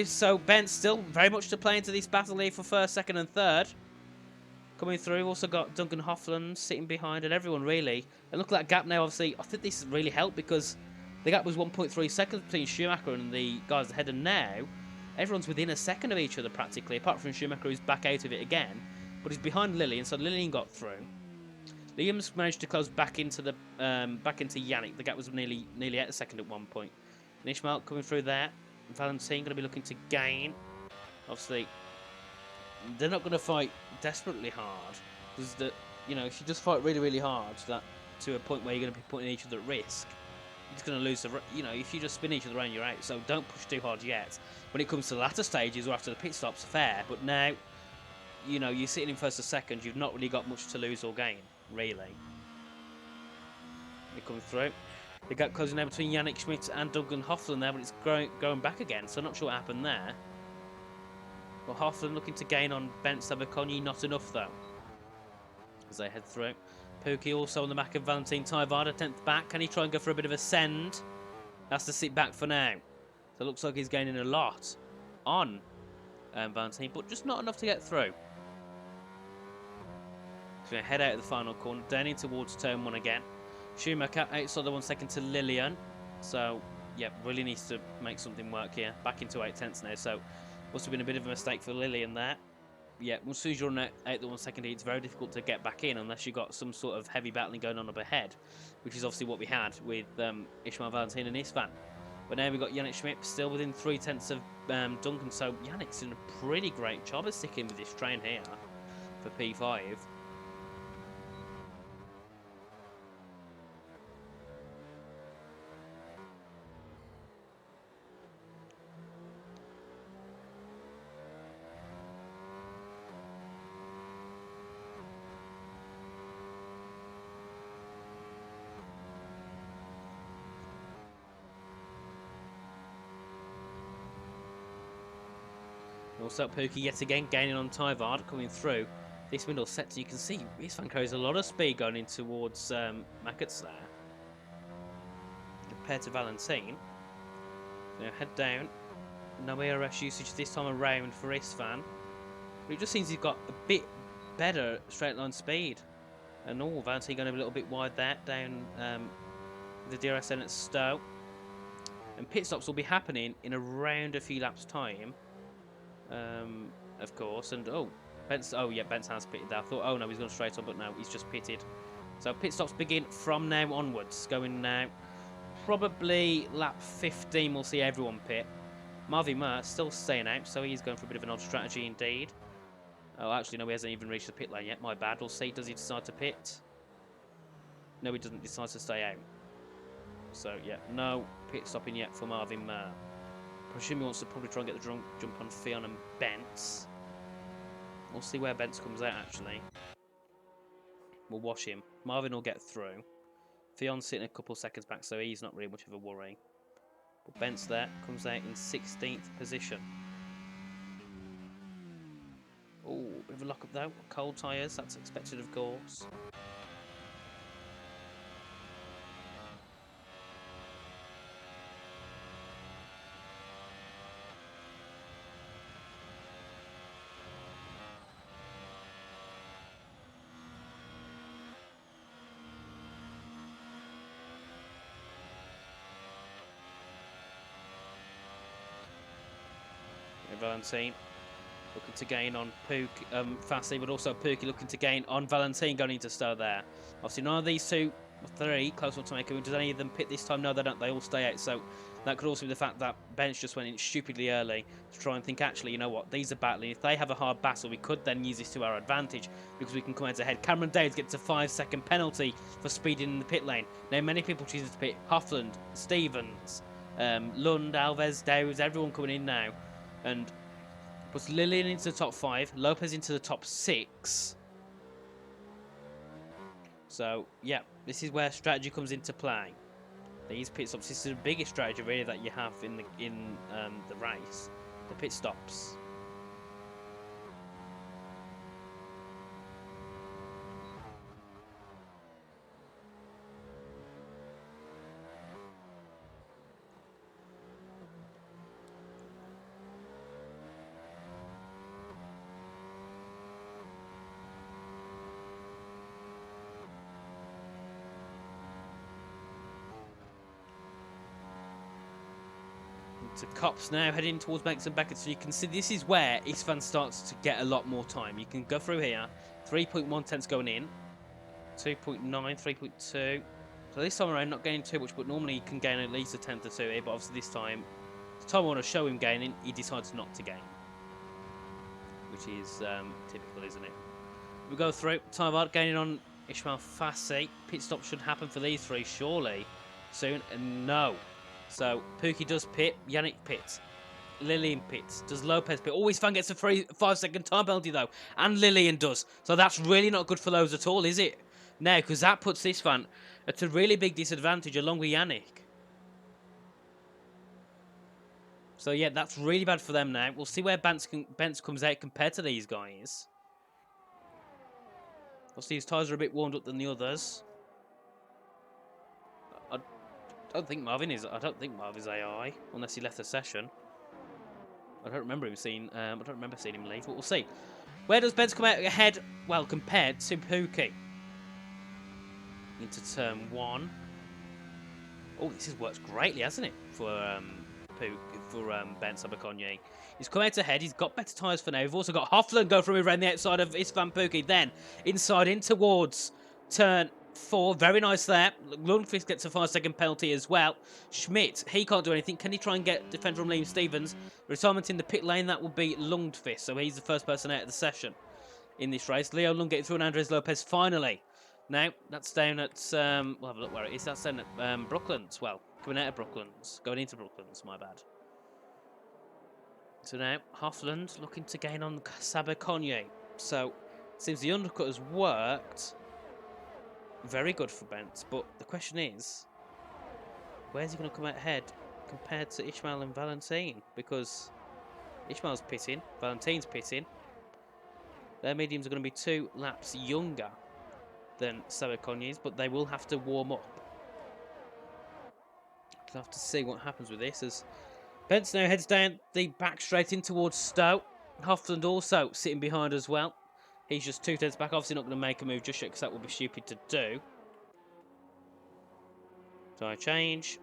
So Ben's still very much to play into this battle here for first, second and third. Coming through, also got Duncan Hoffland sitting behind and everyone really. And look at that gap now, obviously. I think this really helped because the gap was 1.3 seconds between Schumacher and the guys ahead. And now, everyone's within a second of each other practically, apart from Schumacher who's back out of it again. But he's behind Lillian, so Lillian got through. Liam's managed to close back into Yannick. The gap was nearly at a second at one point. And Ishmael coming through there. Valentine going to be looking to gain. Obviously, they're not going to fight desperately hard because if you just fight really, really hard to a point where you're going to be putting each other at risk, you're just going to lose if you just spin each other around, you're out. So don't push too hard yet. When it comes to the latter stages or after the pit stops, fair. But now, you're sitting in first or second. You've not really got much to lose or gain, really. They're coming through. They got closing now between Yannick Schmidt and Duncan Hoffland there, but it's going back again, so I'm not sure what happened there. But Hoffland looking to gain on Bent Sabakonyi, not enough though. As they head through. Pookie also on the back of Valentine Taivada, 10th back. Can he try and go for a bit of a send? Has to sit back for now. So it looks like he's gaining a lot on Valentine, but just not enough to get through. So we head out of the final corner, down in towards turn 1 again. Schumacher outside the 1 second to Lillian. So, yeah, really needs to make something work here. Back into 8/10 now, so must have been a bit of a mistake for Lillian there. Yeah, as soon as you're out the 1 second, it's very difficult to get back in unless you've got some sort of heavy battling going on up ahead, which is obviously what we had with Ishmael Valentine and his fan. But now we've got Yannick Schmidt still within 3/10 of Duncan, so Yannick's doing a pretty great job of sticking with this train here for P5. Also, Pookie yet again gaining on Taivard coming through. This window set, you can see this fan carries a lot of speed going in towards Mackets there. Compared to Valentine. Now head down. No ARS usage this time around for Isfan. But it just seems he's got a bit better straight line speed. And Valentine going a little bit wide there, down the DRS end at Stowe. And pit stops will be happening in around a few laps' time. Of course, and Bent's has pitted there. I thought, oh no, he's gone straight on, but no, he's just pitted. So pit stops begin from now onwards. Going now, probably lap 15, we'll see everyone pit. Marvin Merr still staying out, so he's going for a bit of an odd strategy indeed. Oh, actually, no, he hasn't even reached the pit lane yet. My bad. We'll see. Does he decide to pit? No, he doesn't decide to stay out. So, yeah, no pit stopping yet for Marvin Merr. I presume he wants to probably try and get the jump on Fionn and Bentz. We'll see where Bentz comes out, actually. We'll watch him. Marvin will get through. Fion's sitting a couple seconds back, so he's not really much of a worry. But Bentz there comes out in 16th position. Oh, bit of a lock-up though. Cold tyres, that's expected, of course. Valentine looking to gain on Fassi, but also Pookie looking to gain on Valentine going into Stowe there. Obviously, none of these three close enough to make a move. Does any of them pit this time? No, they don't. They all stay out. So that could also be the fact that Bench just went in stupidly early to try and think, actually, you know what? These are battling. If they have a hard battle, we could then use this to our advantage because we can come out ahead. Cameron Daves gets a 5-second penalty for speeding in the pit lane. Now, many people choose to pit Hoffland, Stevens, Lund, Alves, Daves, everyone coming in now. And puts Lillian into the top 5, Lopez into the top 6. So, yeah, this is where strategy comes into play. These pit stops, this is the biggest strategy really that you have in the race. The pit stops. To Cops now heading towards Banks and Beckett, so you can see this is where Istvan starts to get a lot more time. You can go through here, 3.1 tenths going in, 2.9, 3.2. So this time around not gaining too much, but normally you can gain at least a tenth or two here, but obviously this time, the time I want to show him gaining, he decides not to gain. Which is typical, isn't it? We go through, time out gaining on Ishmael Fassi. Pit stop should happen for these three, surely, soon, and no. So, Pookie does pit, Yannick pits, Lillian pits, does Lopez pit. Always Fan gets a 5-second time penalty though, and Lillian does. So that's really not good for those at all, is it? No, because that puts this fan at a really big disadvantage along with Yannick. So yeah, that's really bad for them now. We'll see where Bence comes out compared to these guys. Obviously his tyres are a bit warmed up than the others. I don't think Marvin is AI, unless he left the session. I don't remember seeing him leave, but we'll see. Where does Benz come out ahead? Well, compared to Pookie. Into turn 1. Oh, this has worked greatly, hasn't it? For Ben Sabakonye. He's come out ahead. He's got better tyres for now. We've also got Hoffland go from around the outside of Istvan Pookie. Then inside in towards turn 4. Very nice there. Lundqvist gets a 5-second penalty as well. Schmidt, he can't do anything. Can he try and get defender from Liam Stevens? Retirement in the pit lane, that will be Lundqvist. So he's the first person out of the session in this race. Leo Lund getting through and Andres Lopez finally. Now, that's down at, we'll have a look where it is. That's down at Brooklands. Well, coming out of Brooklands. Going into Brooklands, my bad. So now, Hoffland looking to gain on Sabakonye. So, seems the undercut has worked. Very good for Bent. But the question is, where's he going to come out ahead compared to Ishmael and Valentine? Because Ishmael's pitting, Valentine's pitting. Their mediums are going to be 2 laps younger than Sabakonye's, but they will have to warm up. We'll have to see what happens with this as Bentz now heads down the back straight in towards Stowe. Hoffland also sitting behind as well. He's just 2 tenths back. Obviously not going to make a move just yet because that would be stupid to do. So I change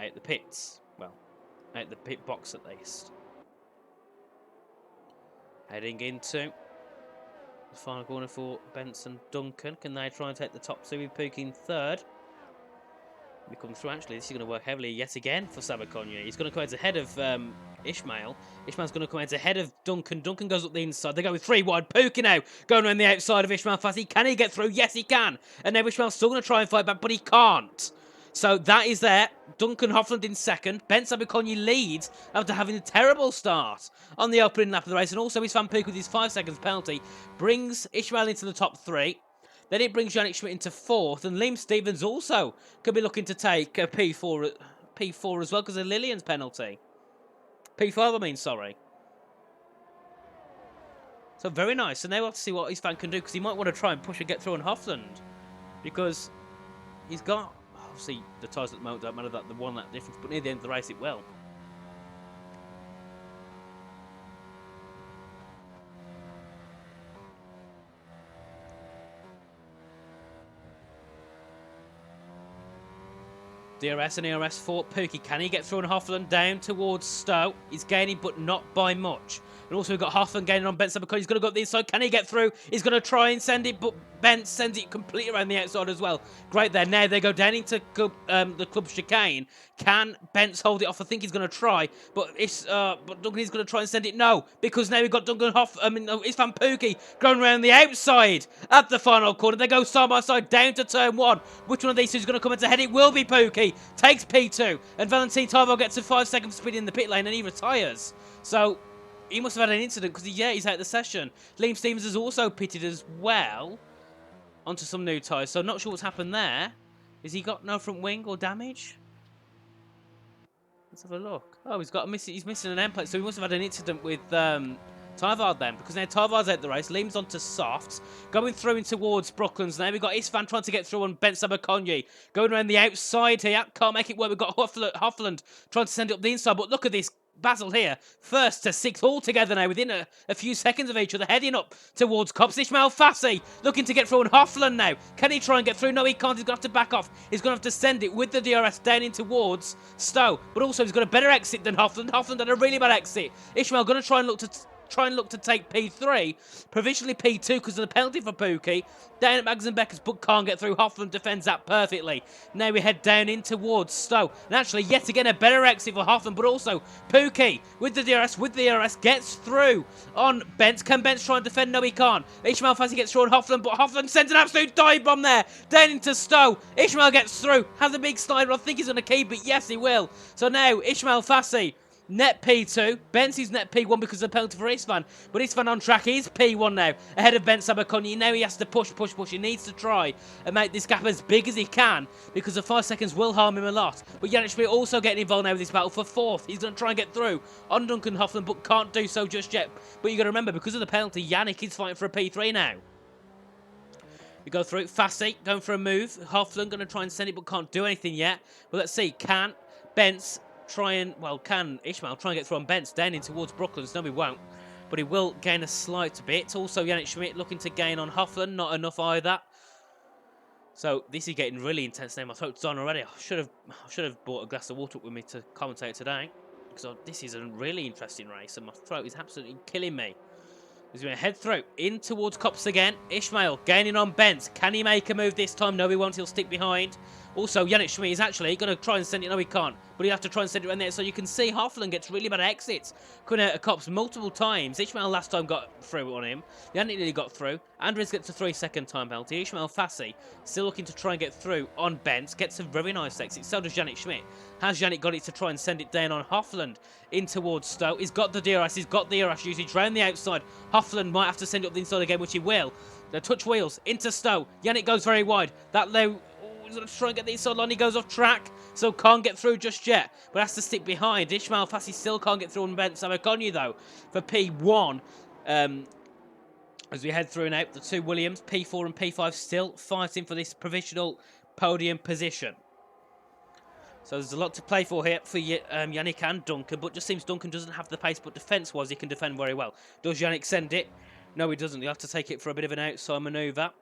out the pits. Well, out the pit box at least. Heading into the final corner for Benson Duncan. Can they try and take the top 2 with Pookie in 3rd? We come through. Actually, this is going to work heavily yet again for Sabakonye. He's going to come out ahead of Ishmael. Ishmael's going to come out ahead of Duncan. Duncan goes up the inside. They go with 3 wide. Pookie now going around the outside of Ishmael Fassi. Can he get through? Yes, he can. And now Ishmael's still going to try and fight back, but he can't. So that is there. Duncan Hoffland in 2nd. Ben Sabakonye leads after having a terrible start on the opening lap of the race. And also his fan Pookie with his 5 seconds penalty brings Ishmael into the top 3. Then it brings Yannick Schmidt into 4th. And Liam Stevens also could be looking to take a P4 as well because of Lillian's penalty. P5, I mean, sorry. So very nice. And now we'll have to see what his fan can do because he might want to try and push and get through on Hoffland. Because he's got... Obviously, the tyres at the moment don't matter that the 1 lap difference, but near the end of the race it will. DRS and ERS for Pookie. Can he get through on Hoffland down towards Stowe? He's gaining, but not by much. And also we've got Hoffland gaining on Bence because he's going to go up the inside. Can he get through? He's going to try and send it, but Bence sends it completely around the outside as well. Great there. Now they go down into the club chicane. Can Bence hold it off? I think he's going to try, but Duncan is going to try and send it. No, because now we've got Istvan Pookie going around the outside at the final corner. They go side by side down to turn 1. Which one of these two is going to come into head? It will be Pookie. Takes P2, and Valentin Tarvo gets a 5 second speed in the pit lane, and he retires. So he must have had an incident because he's out of the session. Liam Stevens has also pitted as well onto some new tyres. So not sure what's happened there. Has he got no front wing or damage? Let's have a look. Oh, he's missing an end plate, so he must have had an incident with Tarvard then, because now Tarvard's out the race. Liam's onto softs, going through in towards Brooklands. Now we've got Istvan trying to get through on Ben Sabakonyi, going around the outside here. Can't make it work. We've got Hoffland trying to send it up the inside, but look at this battle here. First to 6th all together now within a few seconds of each other, heading up towards Cops. Ishmael Fassi looking to get through on Hoffland now. Can he try and get through? No, he can't. He's going to have to back off. He's going to have to send it with the DRS down in towards Stowe, but also he's got a better exit than Hoffland. Hoffland had a really bad exit. Ishmael going to try and look to take P3, provisionally P2 because of the penalty for Pookie. Down at Mags and Beckers, but can't get through. Hoffland defends that perfectly. Now we head down in towards Stowe. And actually, yet again, a better exit for Hoffland, but also Pookie with the DRS, gets through on Bence. Can Bence try and defend? No, he can't. Ishmael Fassi gets through on Hoffland, but Hoffland sends an absolute dive bomb there. Down into Stowe. Ishmael gets through. Has a big slider. I think he's going to keep it. Yes, he will. So now, Ishmael Fassi net P2, Bence net P1 because of the penalty for Istvan. But Istvan on track is P1 now, ahead of Bence Sabakonyi. Now he has to push. He needs to try and make this gap as big as he can because the 5 seconds will harm him a lot. But Yannick Schmidt also getting involved now with this battle for 4th. He's going to try and get through on Duncan Hoffland, but can't do so just yet. But you got to remember, because of the penalty, Yannick is fighting for a P3 now. We go through. Fassi going for a move. Hoffland going to try and send it, but can't do anything yet. But let's see. Can Bence can Ishmael try and get through on Bence down in towards Brooklands? No, he won't. But he will gain a slight bit. Also, Yannick Schmidt looking to gain on Hoffland. Not enough either. So, this is getting really intense now. My throat's on already. I should have brought a glass of water up with me to commentate today. Because this is a really interesting race. And my throat is absolutely killing me. He's going to head through in towards Cops again. Ishmael gaining on Bence. Can he make a move this time? No, he won't. He'll stick behind. Also, Yannick Schmidt is actually going to try and send it. No, he can't. But he'll have to try and send it around there. So you can see Hoffland gets really bad exits. Coming out of Cops multiple times. Ishmael last time got through on him. Yannick nearly got through. Andres gets a 3-second time penalty. Ishmael Fassi still looking to try and get through on Bence. Gets a very nice exit. So does Yannick Schmidt. Has Yannick got it to try and send it down on Hoffland in towards Stowe? He's got the DRS. He's got the DRS usage round the outside. Hoffland might have to send it up the inside again, which he will. The touch wheels into Stowe. Yannick goes very wide. That low. He's going to try and get the inside line. He goes off track, so can't get through just yet, but has to stick behind. Ishmael Fassi still can't get through on Bence Sabakonyi, though, for P1. As we head through now, the two Williams, P4 and P5, still fighting for this provisional podium position. So there's a lot to play for here for Yannick and Duncan, but just seems Duncan doesn't have the pace, but defence-wise, he can defend very well. Does Yannick send it? No, he doesn't. He'll have to take it for a bit of an outside manoeuvre.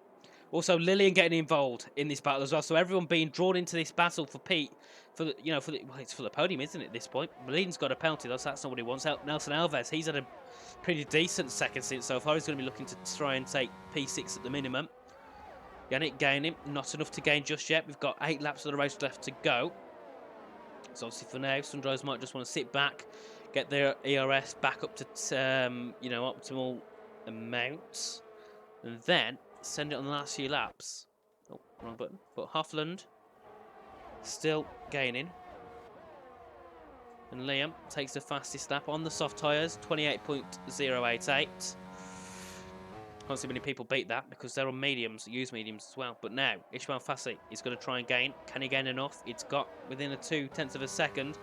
Also, Lillian getting involved in this battle as well. So everyone being drawn into this battle for Pete, it's for the podium, isn't it? At this point, Lillian's got a penalty, though, so that's not what he wants. Nelson Alves, he's had a pretty decent second stint so far. He's going to be looking to try and take P6 at the minimum. Yannick gaining, not enough to gain just yet. We've got 8 laps of the race left to go. So obviously for now, Sunrise might just want to sit back, get their ERS back up to optimal amounts, and then send it on the last few laps. Oh, wrong button. But Hoffland still gaining. And Liam takes the fastest lap on the soft tyres, 28.088. Can't see many people beat that because they're on mediums, use mediums as well. But now, Ishmael Fassi is going to try and gain. Can he gain enough? It's got within a 0.2 of a second.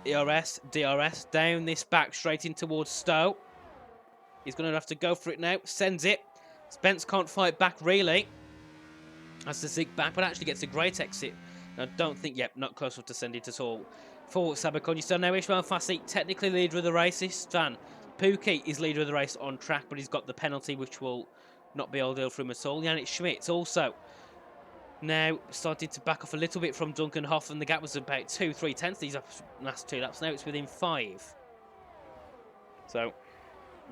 ERS, DRS, down this back straight in towards Stowe. He's going to have to go for it now. Sends it. Spence can't fight back, really. Has to zig back, but actually gets a great exit. I don't think, not close enough to send it at all. For Sabakonyi. So now Ishmael Fassi, technically leader of the race. Istvan Pookie is leader of the race on track, but he's got the penalty, which will not be ideal for him at all. Yannick Schmidt also Now started to back off a little bit from Duncan Hoff, and the gap was about 2-3 tenths these last 2 laps. Now it's within 5. So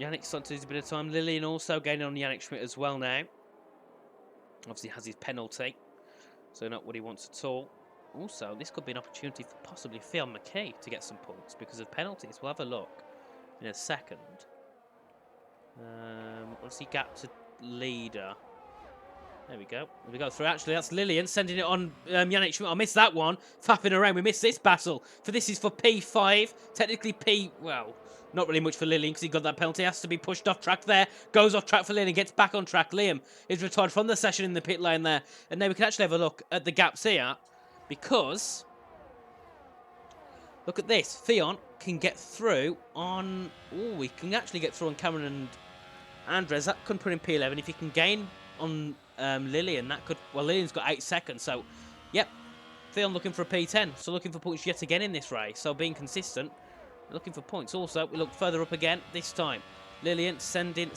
Yannick starting to lose a bit of time. Lillian also gaining on Yannick Schmidt as well now. Obviously has his penalty, so not what he wants at all. Also, this could be an opportunity for possibly Phil McKay to get some points because of penalties. We'll have a look in a second. What's he gap to leader? There we go. There we go through. Actually, that's Lillian sending it on Yannick Schmidt. I missed that one. Faffing around. We missed this battle. For this is for P5. Technically P... Well, not really much for Lillian because he got that penalty. Has to be pushed off track there. Goes off track for Lillian. Gets back on track. Liam is retired from the session in the pit lane there. And now we can actually have a look at the gaps here. Because... Look at this. Theon can get through on... Oh, he can actually get through on Cameron and Andres. That could put in P11. If he can gain on Lillian, that could... Well, Lillian's got 8 seconds, so... Yep. Theon looking for a P10. So looking for points yet again in this race. So being consistent. Looking for points. Also, we look further up again this time. Lillian sending.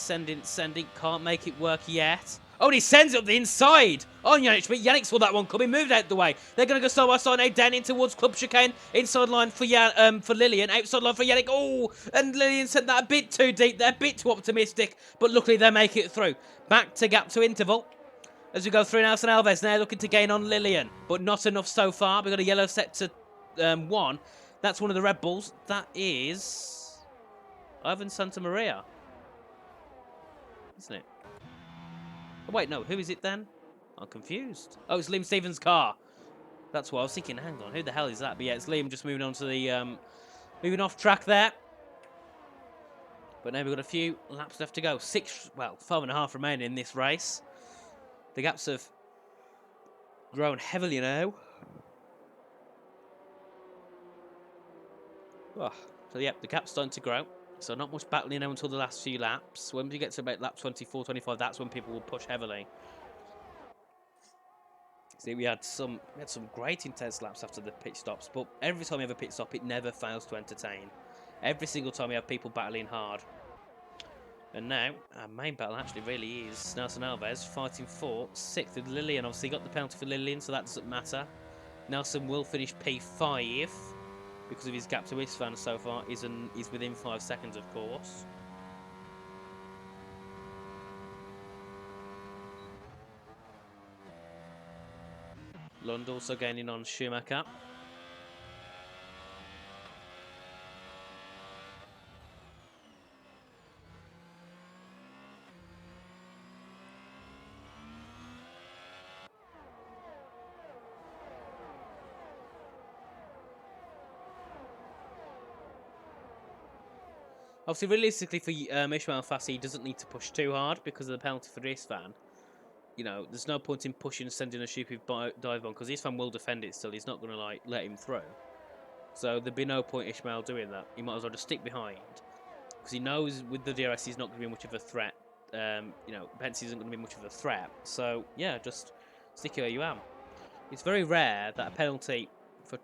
Can't make it work yet. Oh, and he sends it up the inside on Yannick Schmidt. Yannick saw that one coming, moved out the way. They're going to go side by side now, down in towards Club Chicane. Inside line for Lillian, outside line for Yannick. Oh, and Lillian sent that a bit too deep. They're a bit too optimistic, but luckily they make it through. Back to gap to interval. As we go through Nelson Alves now looking to gain on Lillian, but not enough so far. We've got a yellow set to 1. That's one of the Red Bulls. That is Ivan Santamaria, isn't it? Oh, wait, no. Who is it then? I'm confused. Oh, it's Liam Stevens' car. That's what I was thinking. Hang on, who the hell is that? But yeah, it's Liam just moving on to the moving off track there. But now we've got a few laps left to go. 5.5 remaining in this race. The gaps have grown heavily now. Oh, so yeah, the gap's starting to grow. So not much battling now until the last few laps. When we get to about lap 24, 25, that's when people will push heavily. See, we had some great intense laps after the pit stops, but every time we have a pit stop, it never fails to entertain. Every single time we have people battling hard. And now, our main battle actually really is Nelson Alves fighting for 6th with Lillian. Obviously, he got the penalty for Lillian, so that doesn't matter. Nelson will finish P5 because of his gap to Istvan so far. He's within 5 seconds, of course. Lund also gaining on Schumacher. Obviously, realistically, for Ismail Fassi, he doesn't need to push too hard because of the penalty for Istvan. You know, there's no point in pushing and sending a stupid dive on because Istvan will defend it still. He's not going to let him through. So there'd be no point Ishmael doing that. He might as well just stick behind because he knows with the DRS he's not going to be much of a threat. You know, Pence isn't going to be much of a threat. So yeah, just stick where you am. It's very rare that a penalty for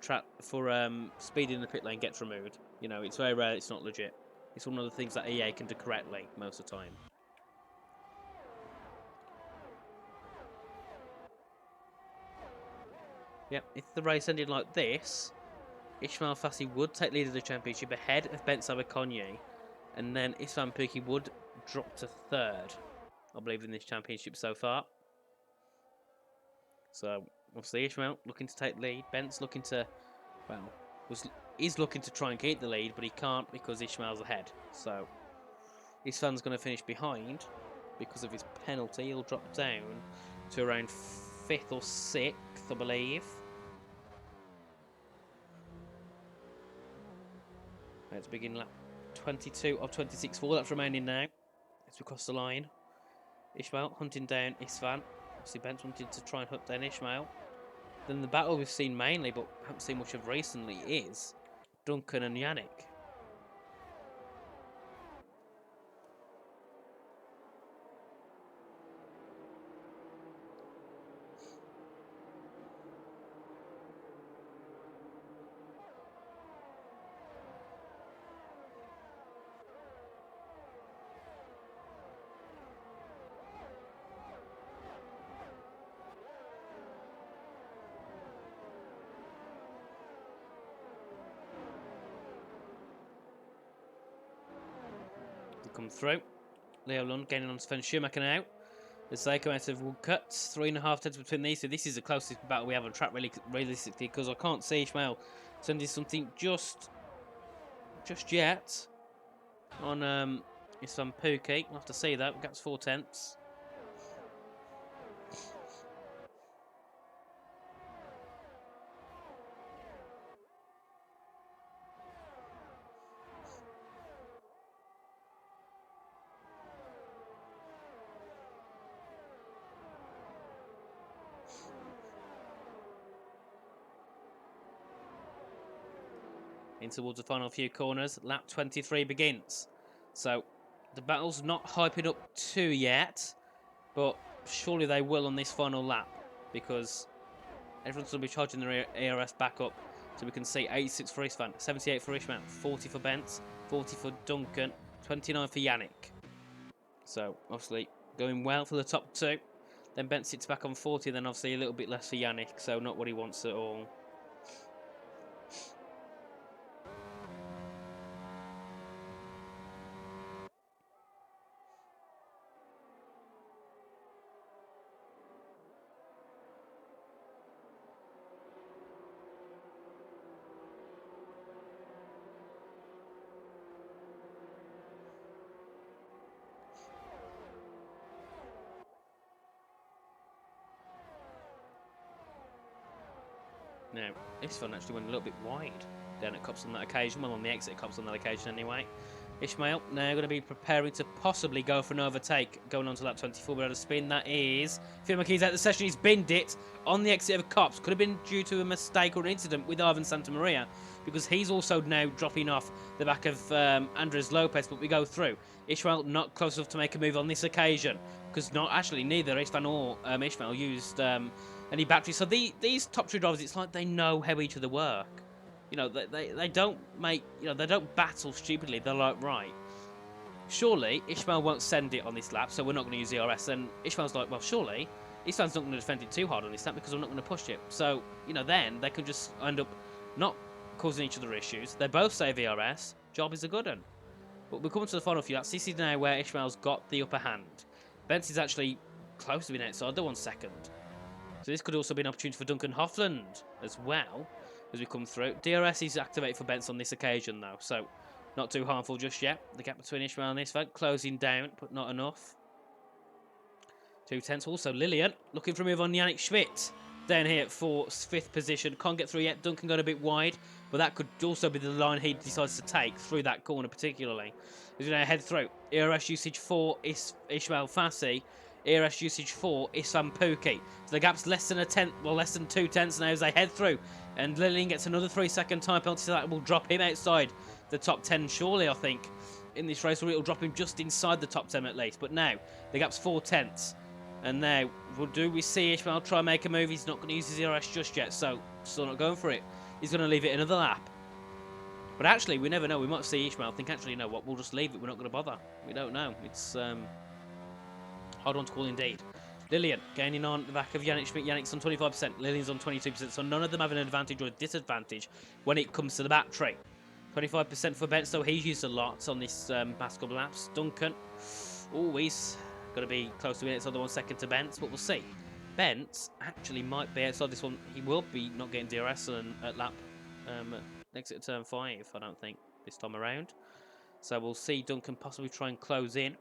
speeding in the pit lane gets removed. You know, it's very rare. It's not legit. It's one of the things that EA can do correctly most of the time. Yep, if the race ended like this, Ismail Fassi would take lead of the championship ahead of Ben Sabakonyi, and then Isvan Puki would drop to 3rd, I believe, in this championship so far. So, obviously, Ishmael looking to take lead. Ben's looking to, is looking to try and keep the lead, but he can't because Ishmael's ahead. So, Isvan's going to finish behind because of his penalty. He'll drop down to around 5th or 6th, I believe. Let's begin lap 22 of 26. 4 laps remaining now as we cross the line. Ishmael hunting down Istvan. Obviously, Ben's wanting to try and hunt down Ishmael. Then the battle we've seen mainly, but haven't seen much of recently, is Duncan and Yannick. come through. Leo Lund gaining on Sven Schumacher now. As they come out of Woodcuts, 3.5 tenths between these two. This is the closest battle we have on track, really, realistically, because I can't see Ishmael sending something just yet on Isvan Pookie. We'll have to see that. Gap's 4 tenths. In towards the final few corners, lap 23 begins. So the battle's not hyping up too yet, but surely they will on this final lap, because everyone's going to be charging their ERS back up, so we can see 86 for Isvan, 78 for Ishmael, 40 for Bent, 40 for Duncan, 29 for Yannick. So obviously going well for the top two. Then Bent sits back on 40, then obviously a little bit less for Yannick, so not what he wants at all. Now, this one actually went a little bit wide down at Cops on that occasion. Well, on the exit Cops on that occasion anyway. Ishmael now going to be preparing to possibly go for an overtake going on to lap 24 without a spin. That is Phil McKee's out of the session. He's binned it on the exit of Cops. Could have been due to a mistake or an incident with Ivan Santamaria, because he's also now dropping off the back of Andres Lopez, but we go through. Ishmael not close enough to make a move on this occasion, because neither Isvan or Ishmael used any batteries. So these top two drivers, it's like they know how each other work. You know, they don't make, they don't battle stupidly. They're like, right, surely Ishmael won't send it on this lap, so we're not going to use ERS. And Ishmael's like, well, surely Isvan's not going to defend it too hard on this lap because I'm not going to push it. So, then they could just end up not causing each other issues. They both save ERS. Job is a good one. But we're coming to the final few laps. This is now where Ishmael's got the upper hand. Bence is actually close to being outside. They're 1 second. So this could also be an opportunity for Duncan Hoffland as well as we come through. DRS is activated for Bence on this occasion though, so not too harmful just yet. The gap between Ishmael and Isvan closing down, but not enough. 2 tenths. Also Lillian looking for a move on Yannick Schmidt down here for 5th position. Can't get through yet. Duncan got a bit wide, but that could also be the line he decides to take through that corner particularly. As we now head through, ERS usage for Ishmael Fassi. ERS usage for Isvan Pookie. So the gap's less than 2 tenths now as they head through. And Lillian gets another 3-second time penalty, so that will drop him outside the top 10 surely, I think, in this race. Or it'll drop him just inside the top 10 at least. But now, the gap's 4 tenths. And now, do we see Ishmael try and make a move? He's not going to use his ERS just yet, so still not going for it. He's going to leave it another lap. But actually, we never know. We might see Ishmael think, actually, you know what, we'll just leave it. We're not going to bother. We don't know. It's hard one to call indeed. Lillian gaining on the back of Yannick Schmidt. Yannick's on 25%. Lillian's on 22%. So none of them have an advantage or a disadvantage when it comes to the battery. 25% for Bent, so he's used a lot on this past couple of laps. Duncan, always going to be close to minutes on the 1 second to Bent, but we'll see. Bent actually might be outside this one. He will be not getting DRS at lap exit turn 5, I don't think, this time around. So we'll see Duncan possibly try and close in,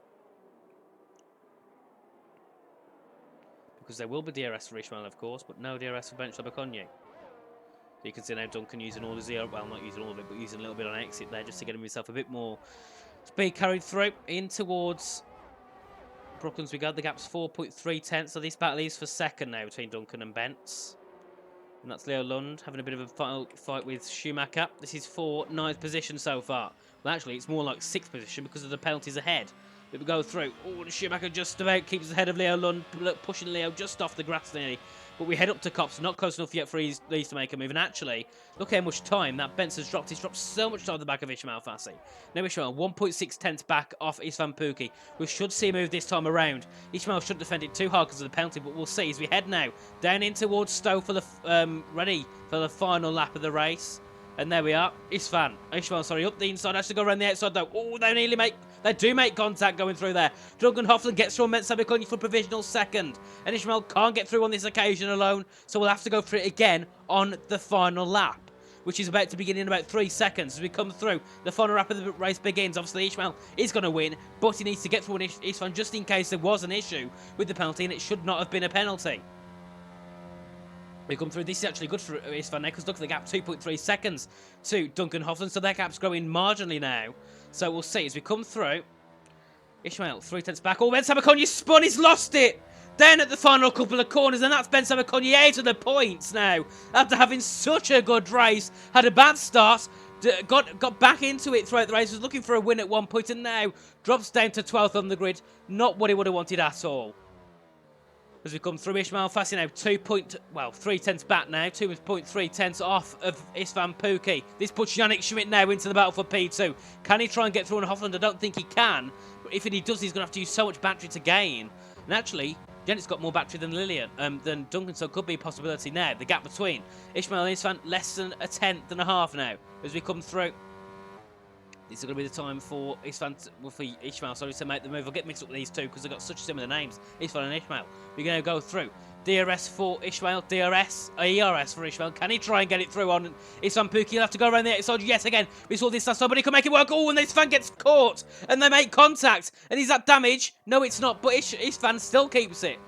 because there will be DRS for Ishmael, of course, but no DRS for Bench Labaconye. So you can see now Duncan using all his ERS, well, not using all of it, but using a little bit on exit there just to get himself a bit more speed carried through in towards Brooklands. We go. The gap's 4.3 tenths, so this battle is for second now between Duncan and Bentz. And that's Leo Lund having a bit of a fight with Schumacher. This is for 9th position so far. Well, actually, it's more like 6th position because of the penalties ahead. But we go through. Oh, and Schumacher just about keeps ahead of Leo Lund, pushing Leo just off the grass nearly. But we head up to Cops, not close enough yet for these to make a move. And actually, look how much time that Benson's dropped. He's dropped so much time at the back of Ishmael Fassi. Now Ishmael, 1.6 tenths back off Isvan Pookie. We should see a move this time around. Ishmael shouldn't defend it too hard because of the penalty, but we'll see as we head now down in towards Stowe for the ready for the final lap of the race. And there we are. Ishmael, sorry, up the inside. Has to go around the outside, though. Oh, they do make contact going through there. Duncan Hoffland gets through on Sabikoni for provisional second. And Ishmael can't get through on this occasion alone, so we'll have to go through it again on the final lap, which is about to begin in about 3 seconds. As we come through, the final lap of the race begins. Obviously, Ishmael is going to win, but he needs to get through on Ishmael just in case there was an issue with the penalty, and it should not have been a penalty. We come through. This is actually good for Istvan now, because look at the gap, 2.3 seconds to Duncan Hoffland, so their gap's growing marginally now. So we'll see as we come through. Ishmael, 3/10 back. Oh, Ben Sabakonyi spun, he's lost it! Then at the final couple of corners, and that's Ben Sabakonyi out of the points now. After having such a good race, had a bad start, got back into it throughout the race, was looking for a win at one point, and now drops down to 12th on the grid. Not what he would have wanted at all. As we come through, Ishmael Fassi now 3/10 back now, 2.3 off of Istvan Pukki. This puts Yannick Schmidt now into the battle for P2. Can he try and get through on Hoffland? I don't think he can, but if he does, he's going to have to use so much battery to gain. And actually, Yannick's got more battery than Duncan, so it could be a possibility now. The gap between Ishmael and Istvan less than a tenth and a half now. As we come through, this is going to be the time for Ishmael to make the move. I'll get mixed up with these two because they've got such similar names, Istvan and Ishmael. We're going to go through. DRS for Ishmael, ERS for Ishmael. Can he try and get it through on Istvan Pukki? He'll have to go around the outside yet again. We saw this last time, but he can make it work. Oh, and Istvan gets caught, and they make contact. And is that damage? No, it's not, but Istvan still keeps it.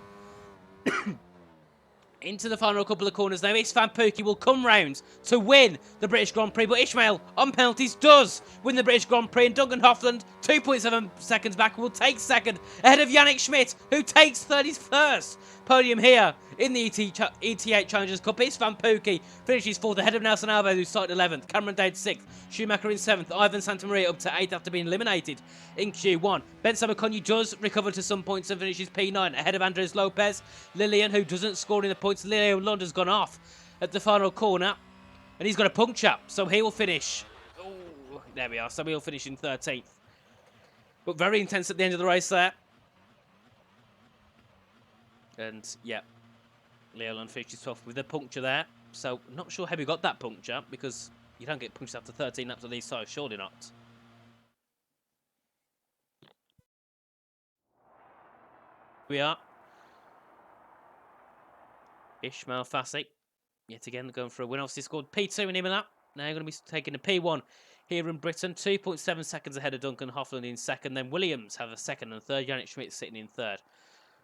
Into the final couple of corners now. Istvan Pukki will come round to win the British Grand Prix, but Ishmael, on penalties, does win the British Grand Prix, and Duncan Hoffland, 2.7 seconds back, will take second, ahead of Yannick Schmidt, who takes 31st podium here in the ET8 Challengers Cup. Istvan Pukki finishes 4th, ahead of Nelson Alves, who started 11th, Cameron Dowd 6th, Schumacher in 7th, Ivan Santamaria up to 8th after being eliminated in Q1. Ben Sabakonyi does recover to some points and finishes P9, ahead of Andres Lopez. Lillian, who doesn't score in the points, Leo Lund has gone off at the final corner, and he's got a puncture, so he will finish. Oh, there we are. So he'll finish in 13th. But very intense at the end of the race there. And yeah, Leo Lund finishes 12th with a puncture there. So not sure how he got that puncture, because you don't get punctured after 13 laps of these tires, surely not. Here we are. Ishmael Fassi, yet again going for a win. Obviously scored P2 in Imola. Now going to be taking a P1 here in Britain. 2.7 seconds ahead of Duncan Hoffland in second. Then Williams have a second and third. Yannick Schmidt sitting in third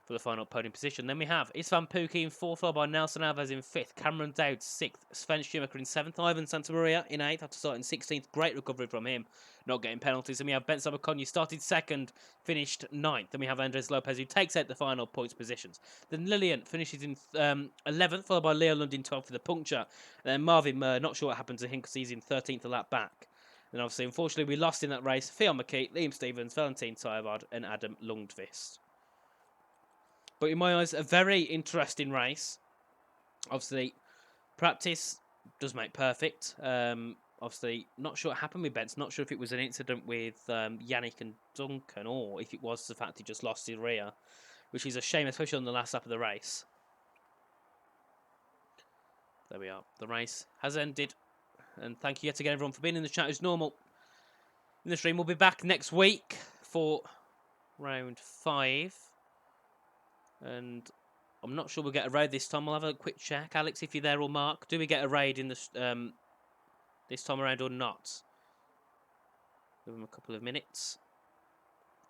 for the final podium position. Then we have Istvan Pukki in fourth, followed by Nelson Alves in fifth. Cameron Dowd 6th. Sven Schumacher in 7th. Ivan Santamaria in 8th after starting 16th. Great recovery from him, not getting penalties. And we have Ben Sabakonyi started 2nd, finished 9th. Then we have Andres Lopez, who takes out the final points positions. Then Lillian finishes in 11th, followed by Leo Lund in 12th for the puncture. And then Marvin Murr, not sure what happened to him because he's in 13th a lap back. And obviously, unfortunately, we lost in that race. Theo McKee, Liam Stevens, Valentin Tyrvard, and Adam Lundqvist. But in my eyes, a very interesting race. Obviously, practice does make perfect. Obviously, not sure what happened with Benz. Not sure if it was an incident with Yannick and Duncan, or if it was the fact he just lost his rear, which is a shame, especially on the last lap of the race. There we are. The race has ended. And thank you yet again, everyone, for being in the chat as normal. In the stream, we'll be back next week for round 5. And I'm not sure we'll get a raid this time. I'll have a quick check. Alex, if you're there, or Mark, do we get a raid in the, this time around or not? Give them a couple of minutes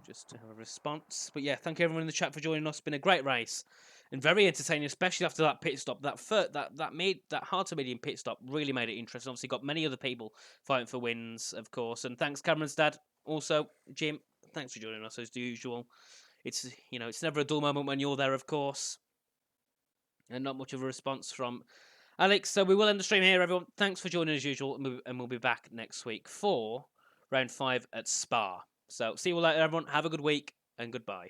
just to have a response. But yeah, thank you everyone in the chat for joining us. It's been a great race and very entertaining, especially after that pit stop. That hard to medium pit stop really made it interesting. Obviously, got many other people fighting for wins, of course. And thanks, Cameron's dad. Also, Jim, thanks for joining us as usual. It's, you know, it's never a dull moment when you're there, of course. And not much of a response from Alex. So we will end the stream here, everyone. Thanks for joining as usual. And we'll be back next week for round 5 at Spa. So see you all later, everyone. Have a good week and goodbye.